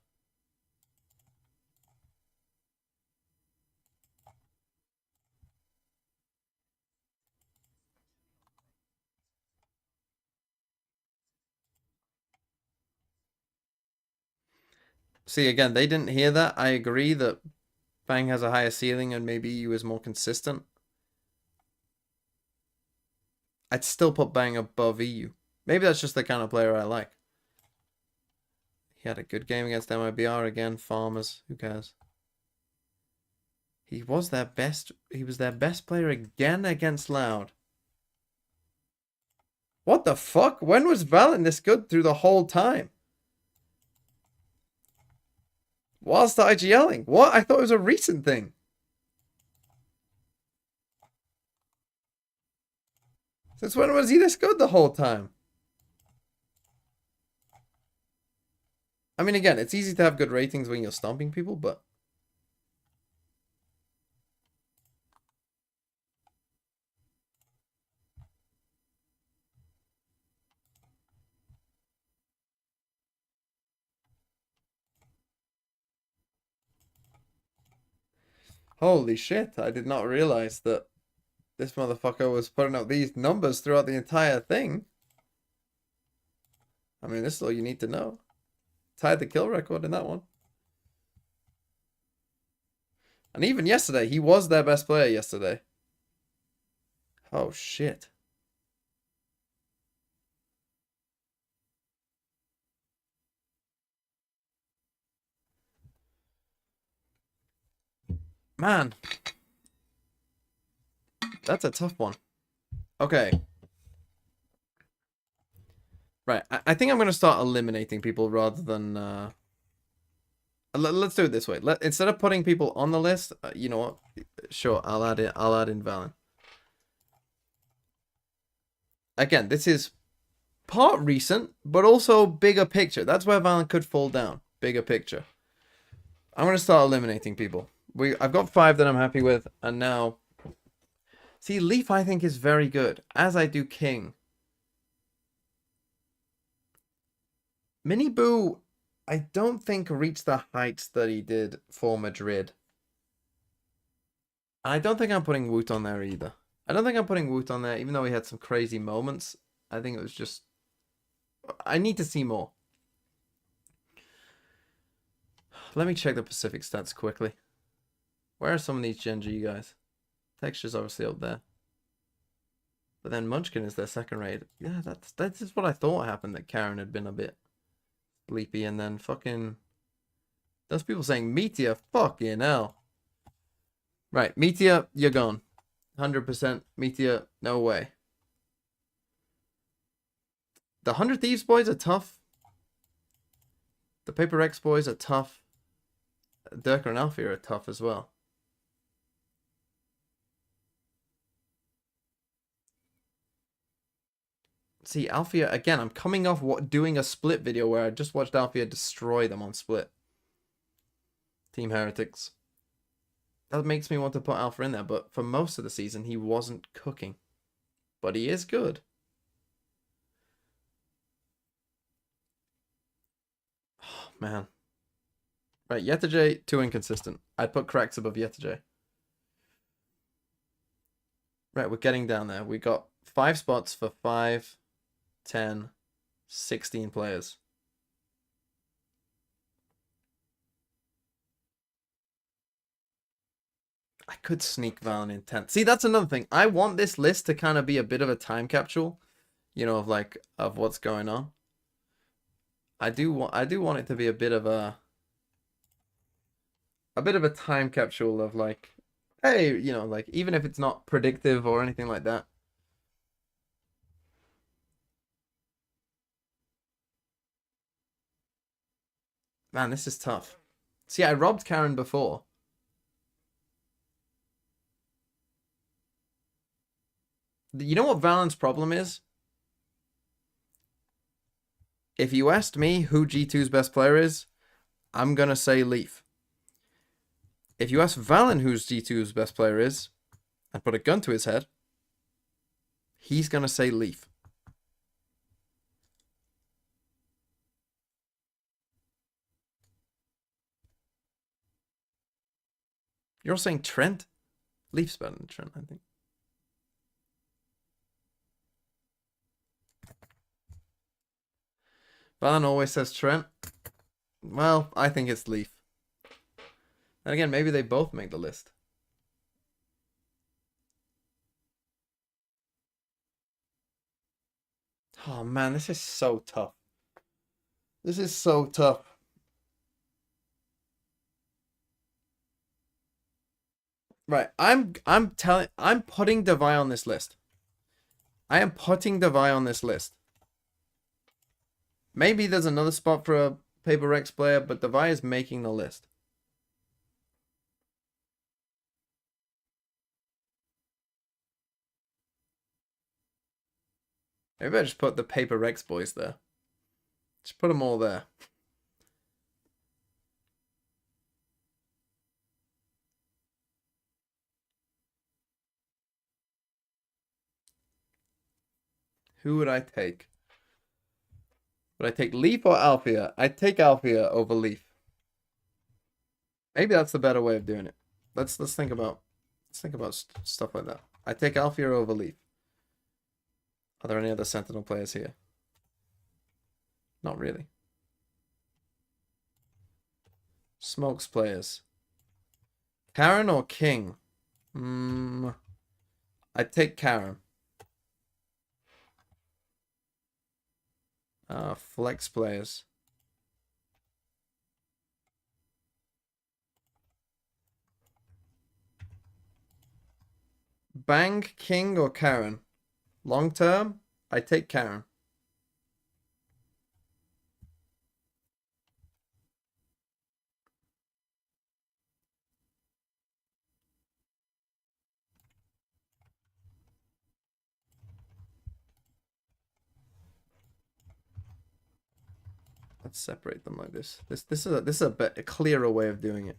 See, again, they didn't hear that. I agree that Bang has a higher ceiling and maybe EU is more consistent. I'd still put Bang above EU. Maybe that's just the kind of player I like. He had a good game against MIBR again. Farmers, who cares? He was their best player again against Loud. What the fuck? When was Valen this good through the whole time? Whilst IGLing? What? I thought it was a recent thing. Since when was he this good the whole time? I mean, again, it's easy to have good ratings when you're stomping people, but... Holy shit, I did not realize that this motherfucker was putting up these numbers throughout the entire thing. I mean, this is all you need to know. Tied the kill record in that one. And even yesterday, he was their best player yesterday. Oh, shit. Man. That's a tough one. Okay. Right, I think I'm going to start eliminating people rather than... Let's do it this way. Instead of putting people on the list, you know what? Sure, I'll add in Valen. Again, this is part recent, but also bigger picture. That's where Valen could fall down. Bigger picture. I'm going to start eliminating people. I've got 5 that I'm happy with, and now... See, Leaf I think is very good, as I do King. Mini Boo, I don't think reached the heights that he did for Madrid. I don't think I'm putting Woot on there either. I don't think I'm putting Woot on there, even though he had some crazy moments. I think it was just... I need to see more. Let me check the Pacific stats quickly. Where are some of these Gen G guys? Texture's obviously up there. But then Munchkin is their second raid. Yeah, that's just what I thought happened, that Karen had been a bit sleepy, and then fucking... Those people saying Meteor, fucking hell. Right, Meteor, you're gone. 100% Meteor, no way. The 100 Thieves boys are tough. The Paper X boys are tough. Durka and Alfie are tough as well. See, Alfia, again, I'm coming off doing a Split video where I just watched Alfia destroy them on Split. Team Heretics. That makes me want to put Alpha in there, but for most of the season, he wasn't cooking. But he is good. Oh, man. Right, Yetajay, too inconsistent. I'd put Cracks above Yetajay. Right, we're getting down there. We got 5 spots for 5, 10, 16 players. I could sneak Valen in 10th. See, that's another thing. I want this list to kind of be a bit of a time capsule, you know, of what's going on. I do want it to be a bit of a time capsule of like, hey, you know, like even if it's not predictive or anything like that. Man, this is tough. See, I robbed Karen before. You know what Valen's problem is? If you asked me who G2's best player is, I'm going to say Leaf. If you ask Valen who's G2's best player is, and put a gun to his head, he's going to say Leaf. You're all saying Trent? Leaf's better than Trent, I think. Valen always says Trent. Well, I think it's Leaf. And again, maybe they both make the list. Oh man, this is so tough. This is so tough. Right. I'm putting Devi on this list. I am putting Devi on this list. Maybe there's another spot for a Paper Rex player, but Devi is making the list. Maybe I just put the Paper Rex boys there. Just put them all there. Who would I take? Would I take Leaf or Althea? I'd take Althea over Leaf. Maybe that's the better way of doing it. Let's think about stuff like that. I take Althea over Leaf. Are there any other Sentinel players here? Not really. Smokes players. Karen or King? I'd take Karen. Flex players. Bang, King, or Karen? Long term, I take Karen. Let's separate them like this. This is a clearer way of doing it.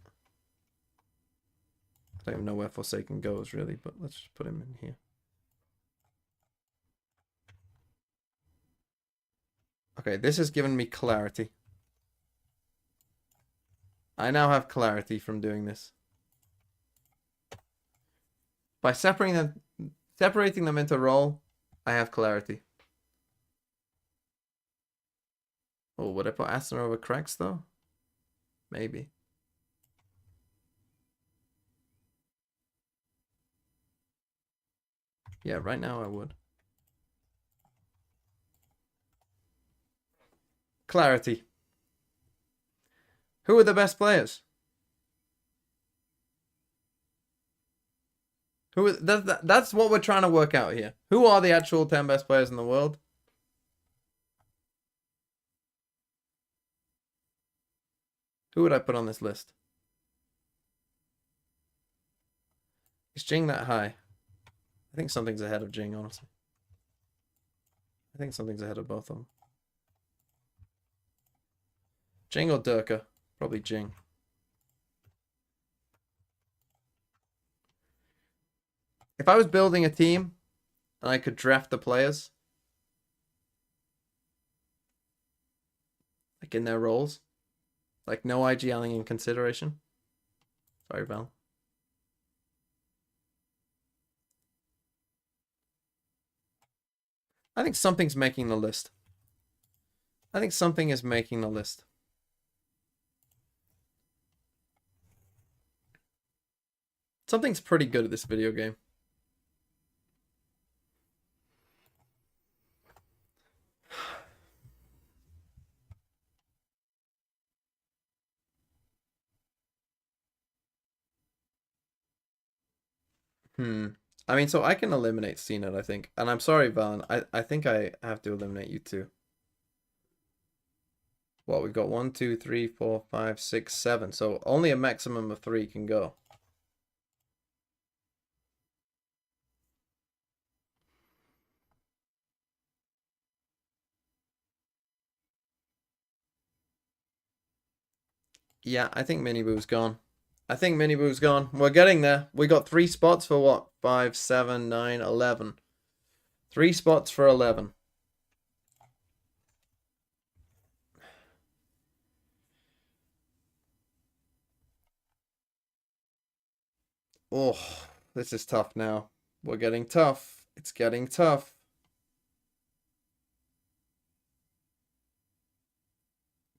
I don't even know where Forsaken goes really, but let's just put him in here. Okay, this has given me clarity. I now have clarity from doing this. By separating them into role, I have clarity. Oh, would I put Aston over Cracks though? Maybe. Yeah, right now I would. Clarity. Who are the best players? That's what we're trying to work out here. Who are the actual 10 best players in the world? Who would I put on this list? Is Jing that high? I think something's ahead of Jing, honestly. I think something's ahead of both of them. Jing or Durka? Probably Jing. If I was building a team and I could draft the players, like in their roles, like no IGLing in consideration. Sorry, Val. I think something's making the list. I think something is making the list. Something's pretty good at this video game. I mean, so I can eliminate CNET, I think. And I'm sorry, Valen. I think I have to eliminate you too. Well, we've got 1, 2, 3, 4, 5, 6, 7. So only a maximum of 3 can go. Yeah, I think Miniboo's gone. I think Miniboo's gone. We're getting there. We got 3 spots for what? 5, 7, 9, 11. 3 spots for 11. Oh, this is tough now. We're getting tough. It's getting tough.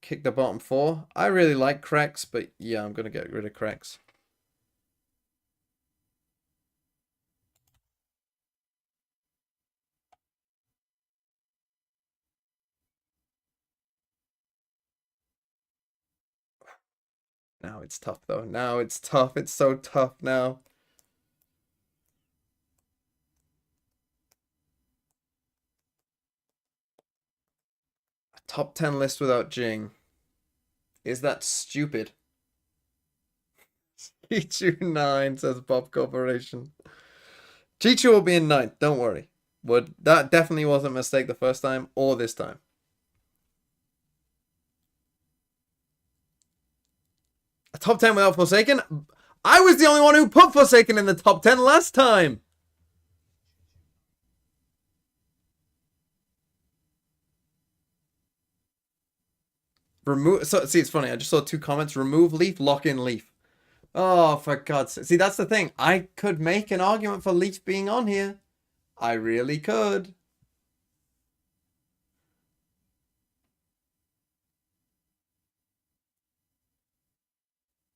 Kick the bottom 4. I really like Cracks, but yeah, I'm going to get rid of Cracks. Now it's tough though. Now it's tough. It's so tough now. Top 10 list without Jing. Is that stupid? Chichu 9 says Bob Corporation. Chichu will be in 9th, don't worry. But that definitely wasn't a mistake the first time or this time. A top 10 without Forsaken? I was the only one who put Forsaken in the top 10 last time. Remove. So see, it's funny. I just saw 2 comments. Remove Leaf, lock in Leaf. Oh, for God's sake. See, that's the thing. I could make an argument for Leaf being on here. I really could.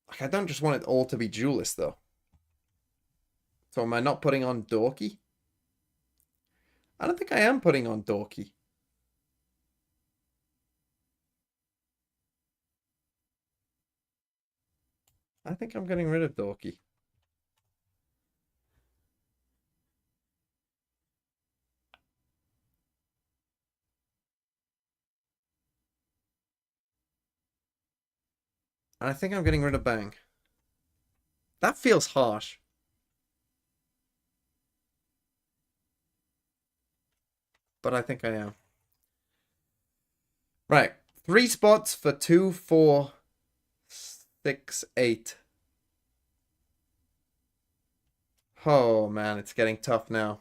Like, I don't just want it all to be duelist, though. So am I not putting on Dorky? I don't think I am putting on Dorky. I think I'm getting rid of Dorky. And I think I'm getting rid of Bang. That feels harsh. But I think I am. Right. 3 spots for 2, 4, 6, 8. Oh, man. It's getting tough now.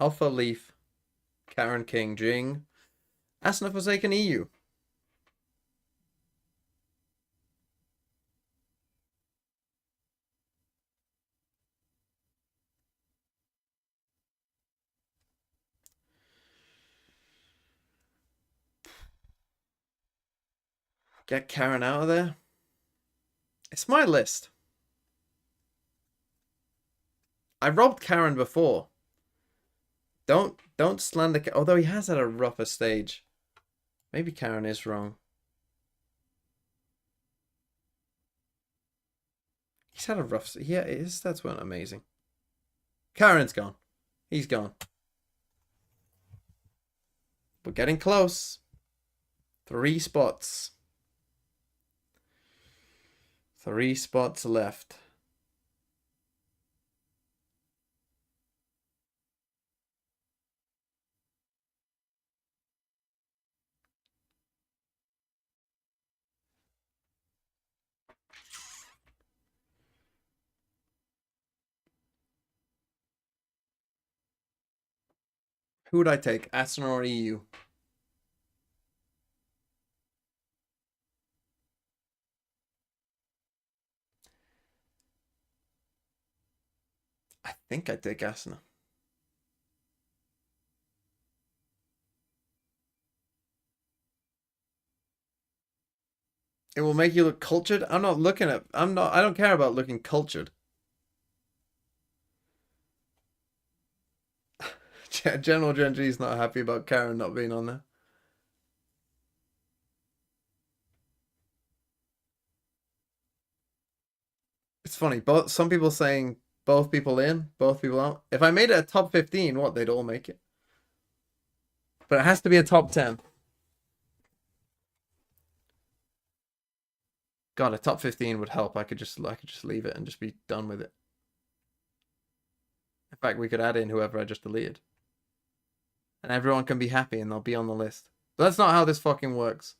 Alpha Leaf. Karen King Jing. Asuna Forsaken EU. Get Karen out of there. It's my list. I robbed Karen before. Don't slander. Although he has had a rougher stage. Maybe Karen is wrong. He's had a rough. Yeah, his stats weren't amazing. Karen's gone. He's gone. We're getting close. 3 spots. 3 spots left. Who would I take? Aston or EU? I think I'd take Asuna. It will make you look cultured. I don't care about looking cultured. General Genji's not happy about Karen not being on there. It's funny, some people saying both people in, both people out. If I made it a top 15, what, they'd all make it. But it has to be a top 10. God, a top 15 would help. I could just leave it and just be done with it. In fact, we could add in whoever I just deleted. And everyone can be happy and they'll be on the list. But that's not how this fucking works.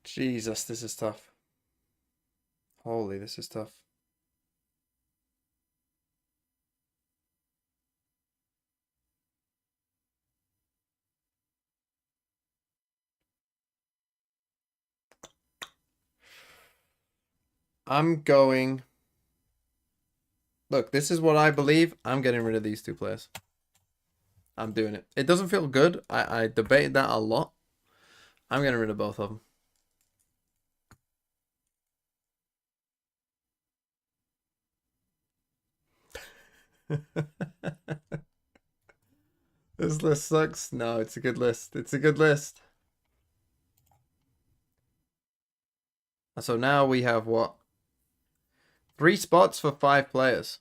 Jesus, this is tough. Holy, this is tough. I'm going. Look, this is what I believe. I'm getting rid of these 2 players. I'm doing it. It doesn't feel good. I debated that a lot. I'm getting rid of both of them. This list sucks. No, it's a good list. It's a good list. So now we have what? 3 spots for 5 players.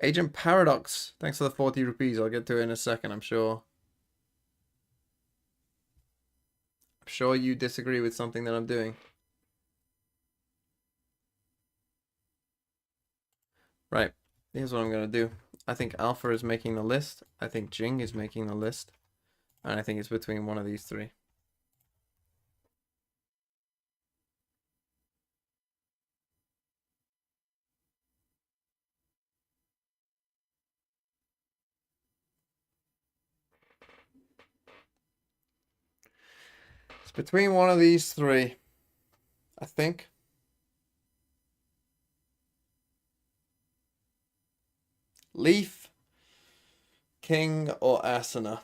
Agent Paradox, thanks for the 40 rupees. I'll get to it in a second, I'm sure. I'm sure you disagree with something that I'm doing. Right, here's what I'm going to do. I think Alpha is making the list. I think Jing is making the list. And I think it's between one of these 3. It's between one of these 3. I think. Leaf, King, or Asuna.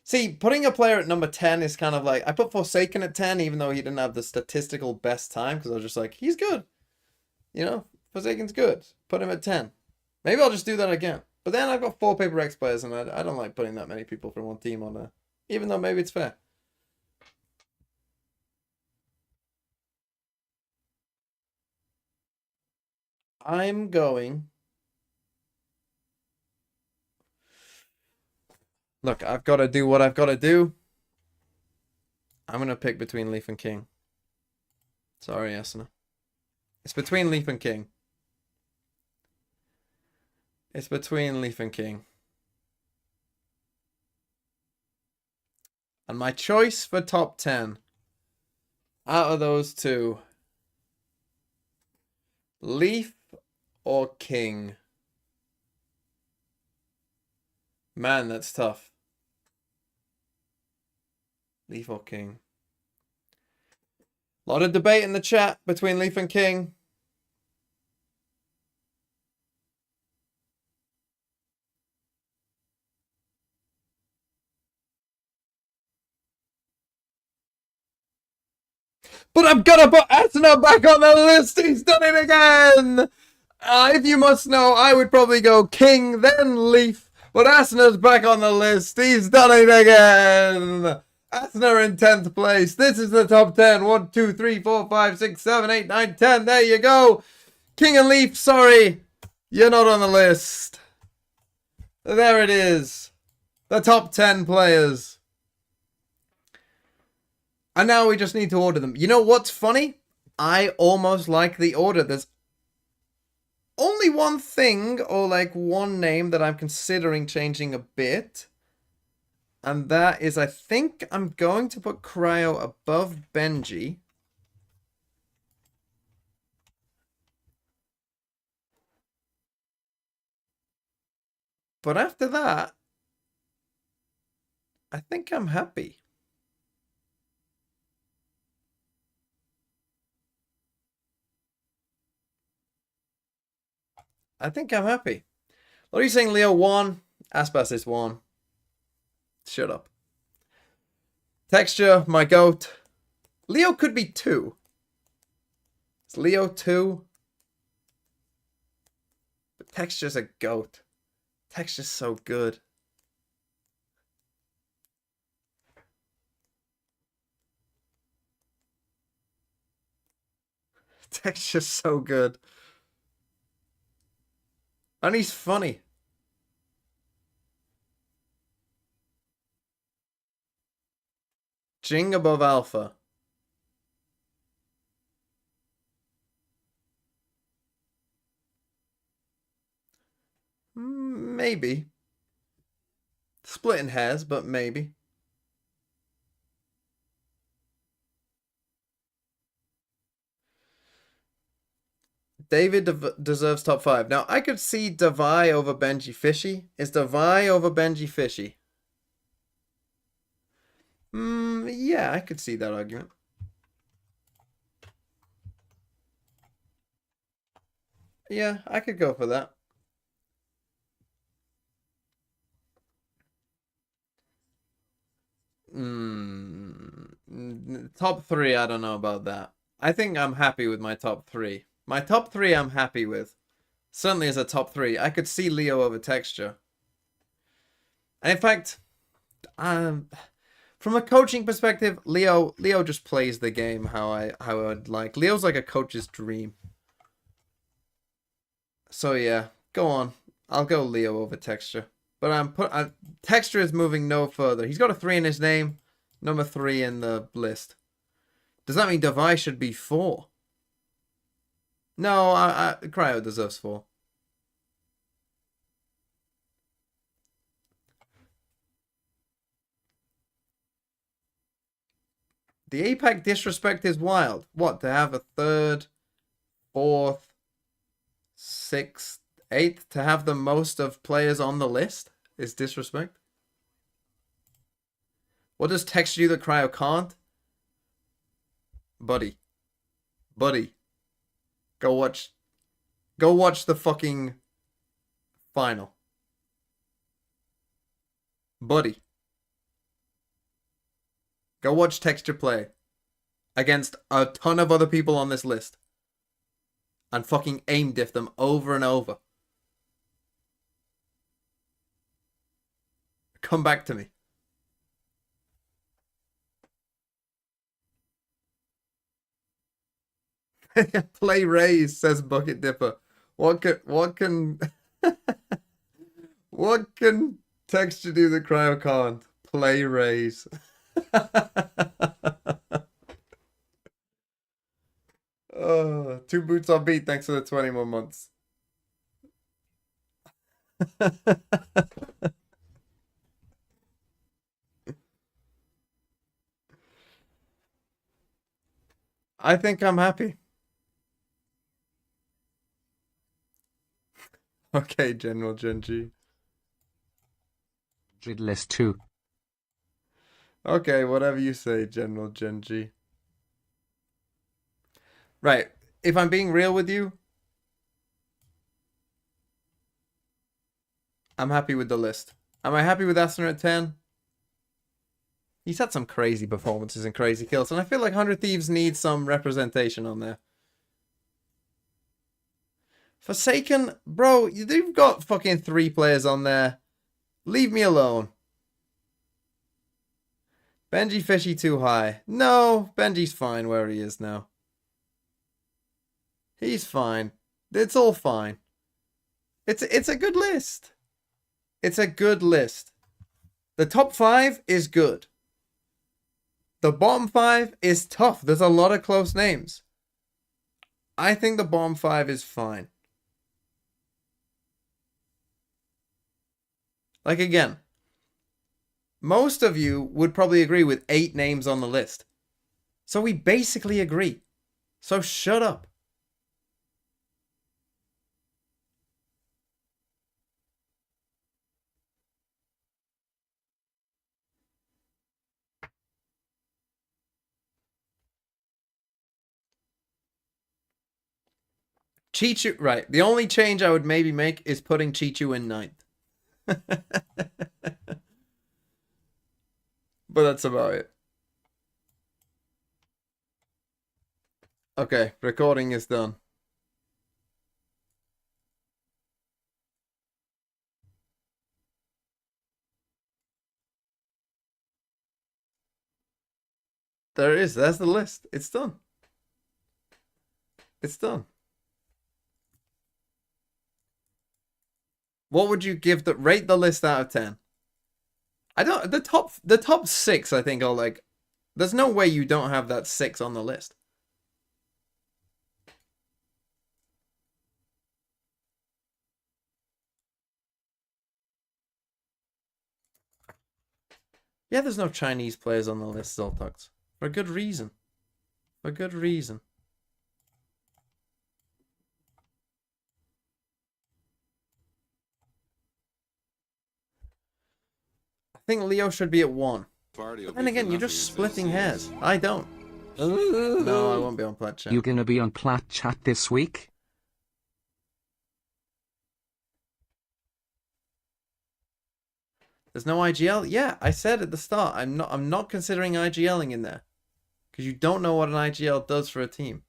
See, putting a player at number 10 is kind of like... I put Forsaken at 10, even though he didn't have the statistical best time, because I was just like, he's good. You know, Forsaken's good. Put him at 10. Maybe I'll just do that again. But then I've got 4 Paper X players, and I don't like putting that many people from one team on there. Even though maybe it's fair. I'm going... Look, I've got to do what I've got to do. I'm going to pick between Leaf and King. Sorry, Asuna. It's between Leaf and King. It's between Leaf and King. And my choice for top 10 out of those 2, Leaf or King? Man, that's tough. Leaf or King? A lot of debate in the chat between Leaf and King. But I'm gonna put Asuna back on the list. He's done it again. If you must know, I would probably go King, then Leaf. But Asuna's back on the list. He's done it again. Asuna in 10th place. This is the top 10. 1, 2, 3, 4, 5, 6, 7, 8, 9, 10. There you go. King and Leaf, sorry. You're not on the list. There it is. The top 10 players. And now we just need to order them. You know what's funny? I almost like the order. There's only one thing, or like one name, that I'm considering changing a bit. And that is, I think I'm going to put Cryo above Benji. But after that, I think I'm happy. I think I'm happy. What are you saying, Leo? 1. Aspas is 1. Shut up. Texture, my goat. Leo could be 2. It's Leo 2. But Texture's a goat. Texture's so good. Texture's so good. And he's funny. Jing above Alpha. Maybe. Splitting hairs, but maybe. David deserves top 5. Now, I could see Devi over Benji Fishy. Is Devi over Benji Fishy? Yeah, I could see that argument. Yeah, I could go for that. Top 3, I don't know about that. I think I'm happy with my top 3. My top 3 I'm happy with. Certainly as a top 3. I could see Leo over Texture. And in fact, from a coaching perspective, Leo just plays the game how I'd like. Leo's like a coach's dream. So yeah, go on. I'll go Leo over Texture. But Texture is moving no further. He's got a 3 in his name. Number 3 in the list. Does that mean Devi should be 4? No, Cryo deserves 4. The APAC disrespect is wild. What, to have a 3rd, 4th, 6th, 8th, to have the most of players on the list is disrespect? What does Texture do that Cryo can't? Buddy. Go watch the fucking final. Buddy. Go watch Texture play against a ton of other people on this list and fucking aim diff them over and over. Come back to me. Play Raise, says Bucket Dipper. What can what can Texture do that Cryo can't? Play Raise. Oh, 2 boots on beat. Thanks for the 20 more months. I think I'm happy. Okay, General Genji. List 2. Okay, whatever you say, General Genji. Right. If I'm being real with you, I'm happy with the list. Am I happy with Asner at 10? He's had some crazy performances and crazy kills, and I feel like 100 Thieves needs some representation on there. Forsaken, bro, you've got fucking 3 players on there. Leave me alone. Benji Fishy too high. No, Benji's fine where he is now. He's fine. It's all fine. It's a good list. It's a good list. The top 5 is good. The bottom 5 is tough. There's a lot of close names. I think the bottom 5 is fine. Like, again, most of you would probably agree with 8 names on the list. So we basically agree. So shut up. Chichu, right. The only change I would maybe make is putting Chichu in 9th. But that's about it. Okay, recording is done. There it is. That's the list. It's done. It's done. What would you give rate the list out of 10? I don't the top 6 I think are like there's no way you don't have that 6 on the list. Yeah, there's no Chinese players on the list, Zoltux. For a good reason. For good reason. think Leo should be at 1. Party will But then be for again, you're nothing just if they splitting see hairs. us. I don't. No, I won't be on Plat Chat. You gonna be on Plat Chat this week? There's no IGL? Yeah, I said at the start, I'm not considering IGLing in there. Because you don't know what an IGL does for a team.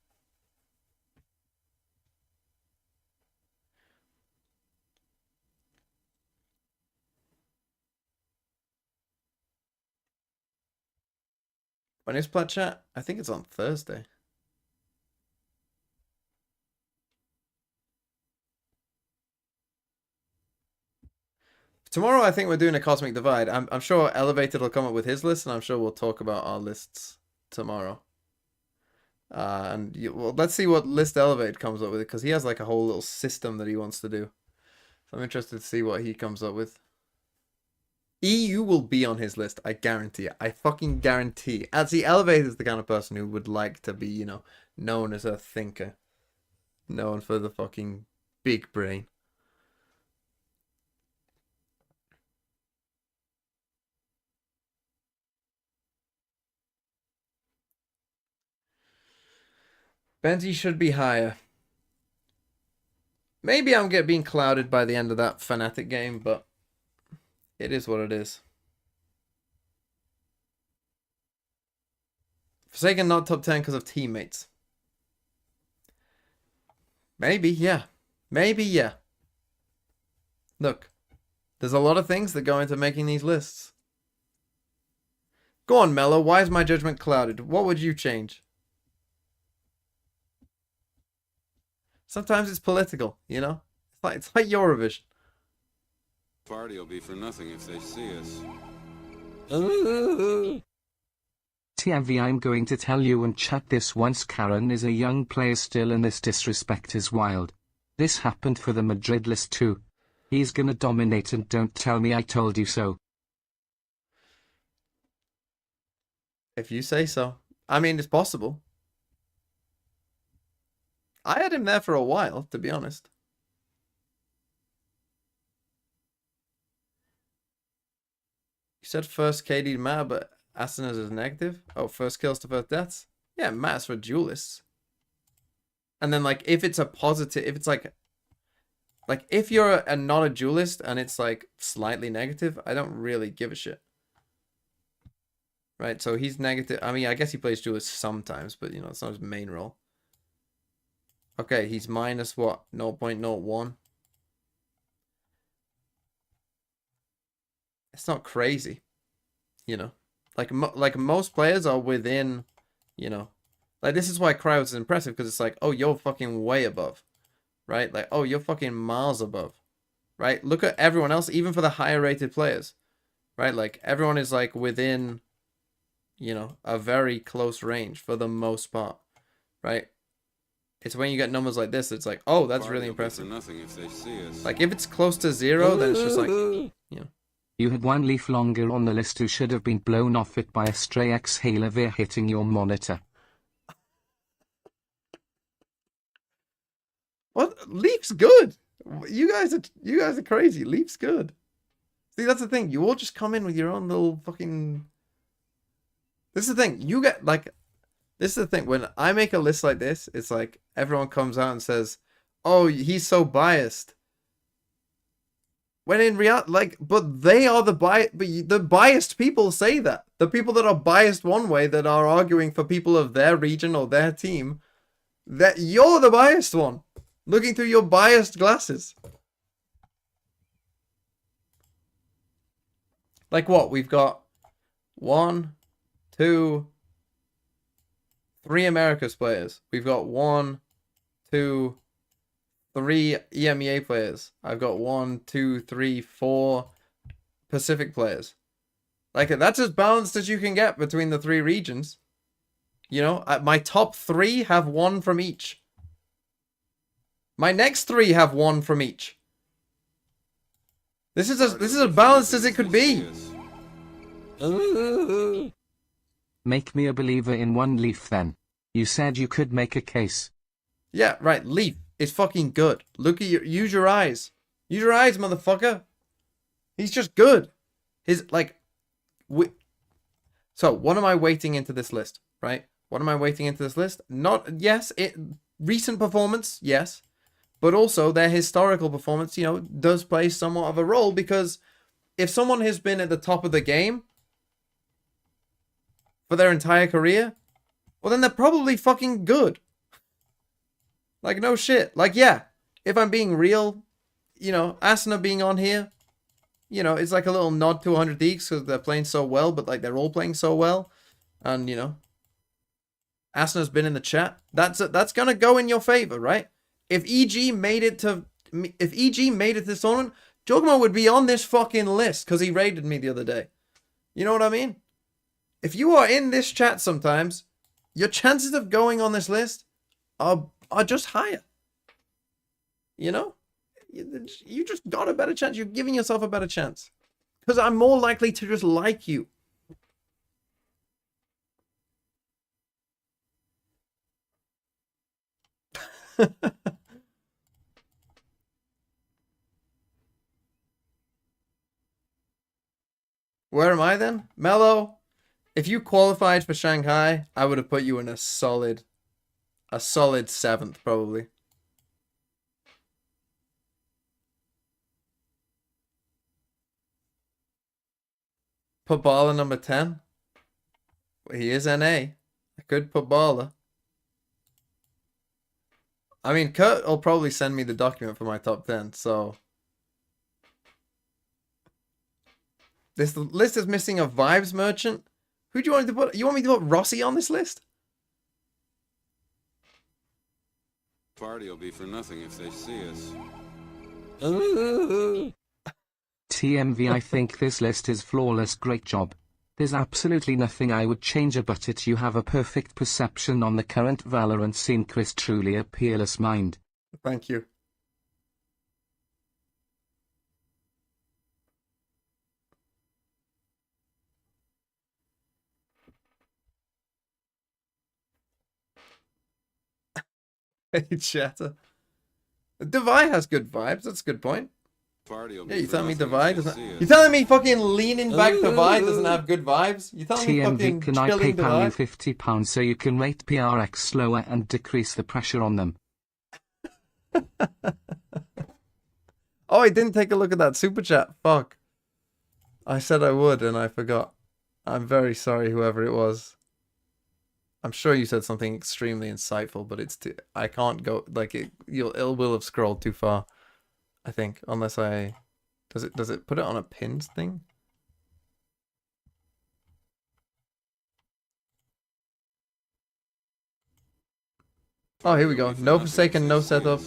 When is Plat Chat? I think it's on Thursday. Tomorrow, I think we're doing a Cosmic Divide. I'm sure Elevated will come up with his list, and I'm sure we'll talk about our lists tomorrow. Well, let's see what list Elevate comes up with, because he has like a whole little system that he wants to do. So I'm interested to see what he comes up with. EU will be on his list, I guarantee it. I fucking guarantee. As the Elevate is the kind of person who would like to be, you know, known as a thinker. Known for the fucking big brain. Benji should be higher. Maybe I'm being clouded by the end of that Fnatic game, but it is what it is. Forsaken not top 10 because of teammates. Maybe, yeah. Maybe, yeah. Look, there's a lot of things that go into making these lists. Go on, Mello. Why is my judgment clouded? What would you change? Sometimes it's political, you know? It's like Eurovision. Party will be for nothing if they see us. TMV, I'm going to tell you and chat this once. Karen is a young player still, and this disrespect is wild. This happened for the Madrid list too. He's gonna dominate, and don't tell me I told you so. If you say so. I mean, it's possible. I had him there for a while, to be honest. You said first KD to matter, but Asanas is negative. Oh, first kills to first deaths. Yeah, it matters for duelists. And then, like, if it's a positive, if it's like if you're not a duelist and it's like slightly negative, I don't really give a shit. Right? So he's negative. I mean, I guess he plays duelist sometimes, but you know, it's not his main role. Okay, he's minus what? 0.01. It's not crazy, you know. Like most players are within, you know. Like, this is why Cryo is impressive, because it's like, oh, you're fucking way above, right? Like, oh, you're fucking miles above, right? Look at everyone else, even for the higher rated players, right? Like, everyone is like within, you know, a very close range for the most part, right? It's when you get numbers like this, it's like, oh, that's really impressive. Nothing if they see us. Like, if it's close to 0, then it's just like, you know. You had one leaf longer on the list who should have been blown off it by a stray exhaler via hitting your monitor. What? Leaf's good. You guys are crazy. Leaf's good. See, that's the thing. You all just come in with your own little fucking. This is the thing. You get like. This is the thing. When I make a list like this, it's like everyone comes out and says, "Oh, he's so biased." When in reality, like, but they are the the biased people say that. The people that are biased one way, that are arguing for people of their region or their team, that you're the biased one, looking through your biased glasses. Like what? We've got 1, 2, 3 Americas players. We've got 1, 2, 3 EMEA players. I've got 1, 2, 3, 4 Pacific players. Like, that's as balanced as you can get between the 3 regions. You know, my top 3 have 1 from each. My next 3 have 1 from each. This is as balanced as it could be. Make me a believer in one leaf then. You said you could make a case. Yeah, right. Leaf is fucking good. Look at use your eyes. Use your eyes, motherfucker. He's just good. His, like, So, what am I weighting into this list, right? What am I weighting into this list? Not, yes, recent performance, yes. But also their historical performance, does play somewhat of a role, because if someone has been at the top of the game for their entire career, well, then they're probably fucking good. Like, no shit. Like, yeah, if I'm being real, Asuna being on here, it's like a little nod to 100 Thieves because they're playing so well, but like they're all playing so well. And, Asuna's been in the chat. That's gonna go in your favor, right? If EG made it to this tournament, Jogma would be on this fucking list because he raided me the other day. You know what I mean? If you are in this chat sometimes, your chances of going on this list are just higher. You just got a better chance. You're giving yourself a better chance. Because I'm more likely to just like you. Where am I then? Mello, if you qualified for Shanghai, I would have put you in a solid 7th probably. Put Bala number 10. He is NA. I could put Bala. I mean, Kurt will probably send me the document for my top 10, so... This list is missing a Vibes merchant. Who do you want me to put? You want me to put Rossi on this list? Party will be for nothing if they see us. TMV, I think this list is flawless. Great job. There's absolutely nothing I would change about it. You have a perfect perception on the current Valorant scene. Chris, truly a peerless mind. Thank you. Hey, chatter. Divide has good vibes. That's a good point. Party will Yeah, be you for telling me nothing Divide if they doesn't... see us. You telling me fucking leaning back Divide doesn't have good vibes? You telling me TMV, fucking can I chilling PayPal you Divide? £50 so you can rate PRX slower and decrease the pressure on them? Oh, I didn't take a look at that super chat. Fuck. I said I would and I forgot. I'm very sorry, whoever it was. I'm sure you said something extremely insightful, but I can't go like it. It will have scrolled too far. I think, unless I does it put it on a pinned thing? Oh, here we go. No Forsaken, no setup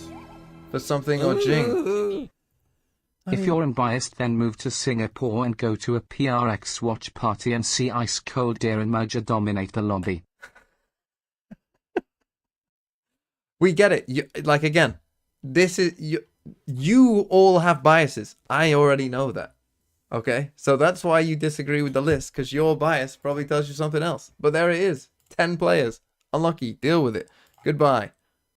for something or Jing. If you're unbiased, then move to Singapore and go to a PRX watch party and see Ice Cold Deer and Mudja dominate the lobby. We get it. Like, again, this is you all have biases. I already know that. Okay? So that's why you disagree with the list, because your bias probably tells you something else. But there it is. 10 players. Unlucky. Deal with it. Goodbye.